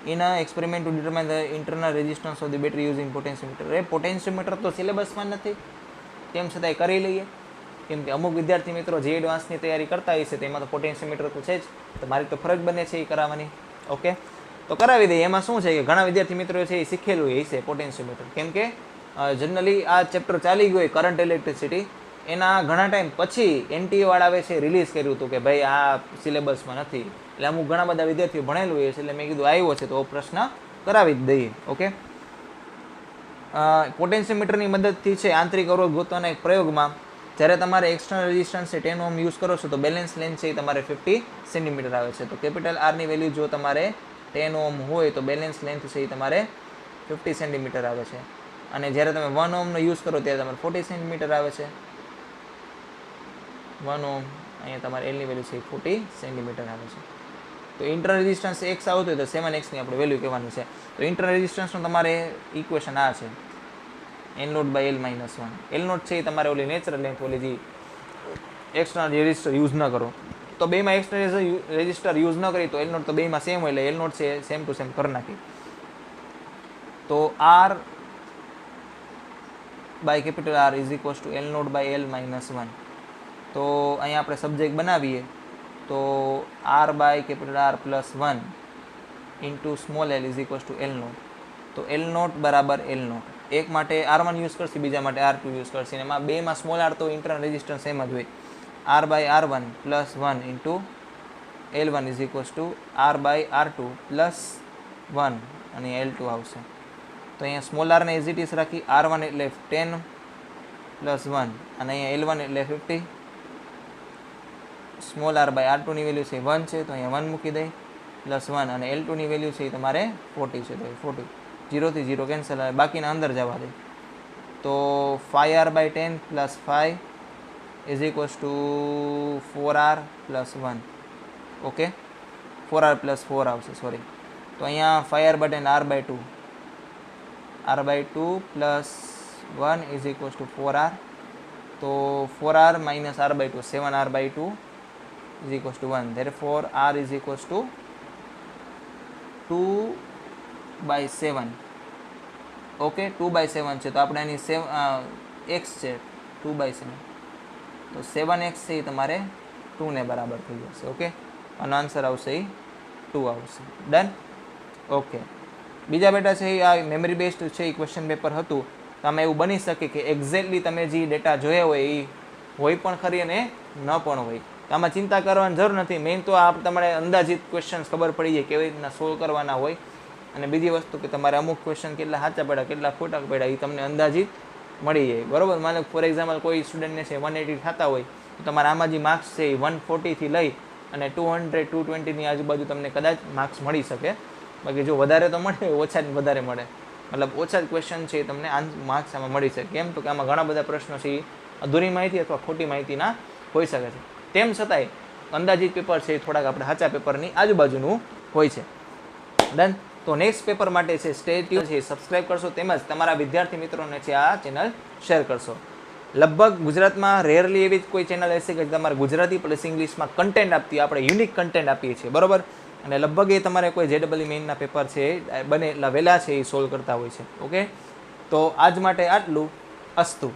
In an experiment to determine the internal resistance of the battery using potentiometer. Potentiometer તો સિલેબસમાં નથી, તેમ છતાંય કરી લઈએ, કેમ કે અમુક વિદ્યાર્થી મિત્રો જે એડવાન્સની તૈયારી કરતા હોય છે તેમાં તો પોટેન્શિયોમીટર તો છે જ, તો મારી તો ફરજ બને છે એ કરાવવાની. ઓકે, તો કરાવી દઈએ. એમાં શું છે કે ઘણા વિદ્યાર્થી મિત્રો છે એ શીખેલું હોય છે પોટેન્શિયોમીટર, કેમ કે જનરલી આ ચેપ્ટર ચાલી ગયું હોય કરંટ ઇલેક્ટ્રિસિટી, એના ઘણા ટાઈમ પછી NTA વાળાએ છે રિલીઝ કર્યું હતું કે ભાઈ આ સિલેબસમાં નથી, એટલે અમુક ઘણા બધા વિદ્યાર્થીઓ ભણેલું હોય છે, એટલે મેં કીધું આવ્યો છે તો પ્રશ્ન કરાવી જ દઈએ. ઓકે, પોટેન્શિયોમીટરની મદદથી છે આંતરિક અવરોધ ગોતવાના એક પ્રયોગમાં જ્યારે તમારે એક્સટર્નલ રેઝિસ્ટન્સ છે 10 ઓહ્મ યુઝ કરો છો તો બેલેન્સ લેન્થ છે એ તમારે 50 સેન્ટીમીટર આવે છે. તો કેપિટલ R ની વેલ્યુ જો તમારે 10 ઓહ્મ હોય તો બેલેન્સ લેન્થ છે એ તમારે 50 સેન્ટીમીટર આવે છે. અને જ્યારે તમે 1 ઓહ્મનો યુઝ કરો ત્યારે તમારે 40 સેન્ટીમીટર આવે છે. 1 ઓહ્મ અહીંયા તમારે L ની વેલ્યુ છે 40 સેન્ટીમીટર આવે છે. તો ઇન્ટરનલ રેઝિસ્ટન્સ x આવતું હોય તો 7x ની આપણે વેલ્યુ કહેવાની છે. તો ઇન્ટરનલ રેઝિસ્ટન્સનો તમારે ઇક્વેશન આ છે, N0/L-1. L0 છે એ તમારે ઓલી નેચરલ લેન્થ, ઓલી જે એક્સટર્નલ રેઝિસ્ટર યુઝ ન કરો તો બેમાં એક્સટર્નલ રજિસ્ટર યુઝ ન કરી તો એલ નોટ તો બેમાં સેમ હોય એટલે એલ નોટ છે સેમ ટુ સેમ કરી નાખી. તો r by capital R is equals to L not by L -1. તો અહીંયા આપણે સબ્જેક્ટ બનાવીએ તો r by capital R +1 into small l is equals to L not. તો એલ નોટ બરાબર એલ નોટ. એક માટે R1 યુઝ કરશે, બીજા માટે R2 યુઝ કરશે. એમાં બેમાં સ્મોલ આર તો ઇન્ટરનલ રેઝિસ્ટન્સ સેમ જ હોય. R by R1 +1 into L1 is equals to R by R2 +1 અને L2 આવશે. તો અહીંયા સ્મોલ આરને એઝ ઇટ ઇઝ રાખી. R1 એટલે 10 +1 અને અહીંયા L1 એટલે 50. સ્મોલ આર બાય R2 ની વેલ્યુ છે 1 છે તો અહીંયા 1 મૂકી દઈ +1 અને L2 ની વેલ્યુ છે એ તમારે 40 છે તો 40. 0 થી 0 કેન્સલ આવે, બાકીના અંદર જવા દે. તો 5R by 10 +5 is equals to 4R +1. Okay, 4R +4 આવશે, સોરી. તો અહીંયા 5R by 10 R by 2 +1 is equals to 4R. તો 4R - R by 2 7R by 2 is equals to 1. therefore R is equals to 2/7. Okay, 2/7 છે તો આપણે એની x છે 2/7 તો 7x છે એ તમારે 2 ને બરાબર થઈ જશે. ઓકે, આનો આન્સર આવશે એ 2 આવશે. ડન. ઓકે, બીજા બેટા છે એ આ મેમરી બેઝડ છે એ ક્વેશ્ચન પેપર હતું. તો આમાં એવું બની શકે કે એક્ઝેક્ટલી તમે જે ડેટા જોયા હોય એ હોય પણ ખરી અને ન પણ હોય. તો આમાં ચિંતા કરવાની જરૂર નથી. મેઇન તો આ તમારે અંદાજિત ક્વેશ્ચન્સ ખબર પડી જાય કેવી રીતના સોલ્વ કરવાના હોય. અને બીજી વસ્તુ કે તમારે અમુક ક્વેશ્ચન કેટલા સાચા પડ્યા કેટલા ખોટા પડ્યા એ તમને અંદાજિત મળી જાય. બરોબર, માનો ફોર એક્ઝામ્પલ કોઈ સ્ટુડન્ટને છે 180 થતા હોય તો તમારે આમાં જે માર્ક્સ છે એ 140 થી લઈ અને 200 220 ની આજુબાજુ તમને કદાચ માર્ક્સ મળી શકે. બાકી જો વધારે તો મળે, ઓછા જ વધારે મળે, મતલબ ઓછા જ ક્વેશ્ચન છે એ તમને માર્ક્સ આમાં મળી શકે. કેમ તો કે આમાં ઘણા બધા પ્રશ્નો છે એ અધૂરી માહિતી અથવા ખોટી માહિતીના હોઈ શકે છે. તેમ છતાંય અંદાજિત પેપર છે એ થોડાક આપણે સાચા પેપરની આજુબાજુનું હોય છે. ડન. તો નેક્સ્ટ પેપર માટે છે સ્ટે ટ્યુન છે સબસ્ક્રાઇબ કરશો, તેમજ તમારા વિદ્યાર્થી મિત્રોને છે આ ચેનલ શેર કરશો. લગભગ ગુજરાતમાં રેરલી એવી જ કોઈ ચેનલ હશે કે તમારે ગુજરાતી પ્લસ ઇંગ્લિશમાં કન્ટેન્ટ આપતી, આપણે યુનિક કન્ટેન્ટ આપીએ છીએ. બરોબર, અને લગભગ એ તમારે કોઈ JEE મેઇનના પેપર છે બને એટલા વહેલા છે એ સોલ્વ કરતા હોય છે. ઓકે, તો આજ માટે આટલું. અસ્તુ.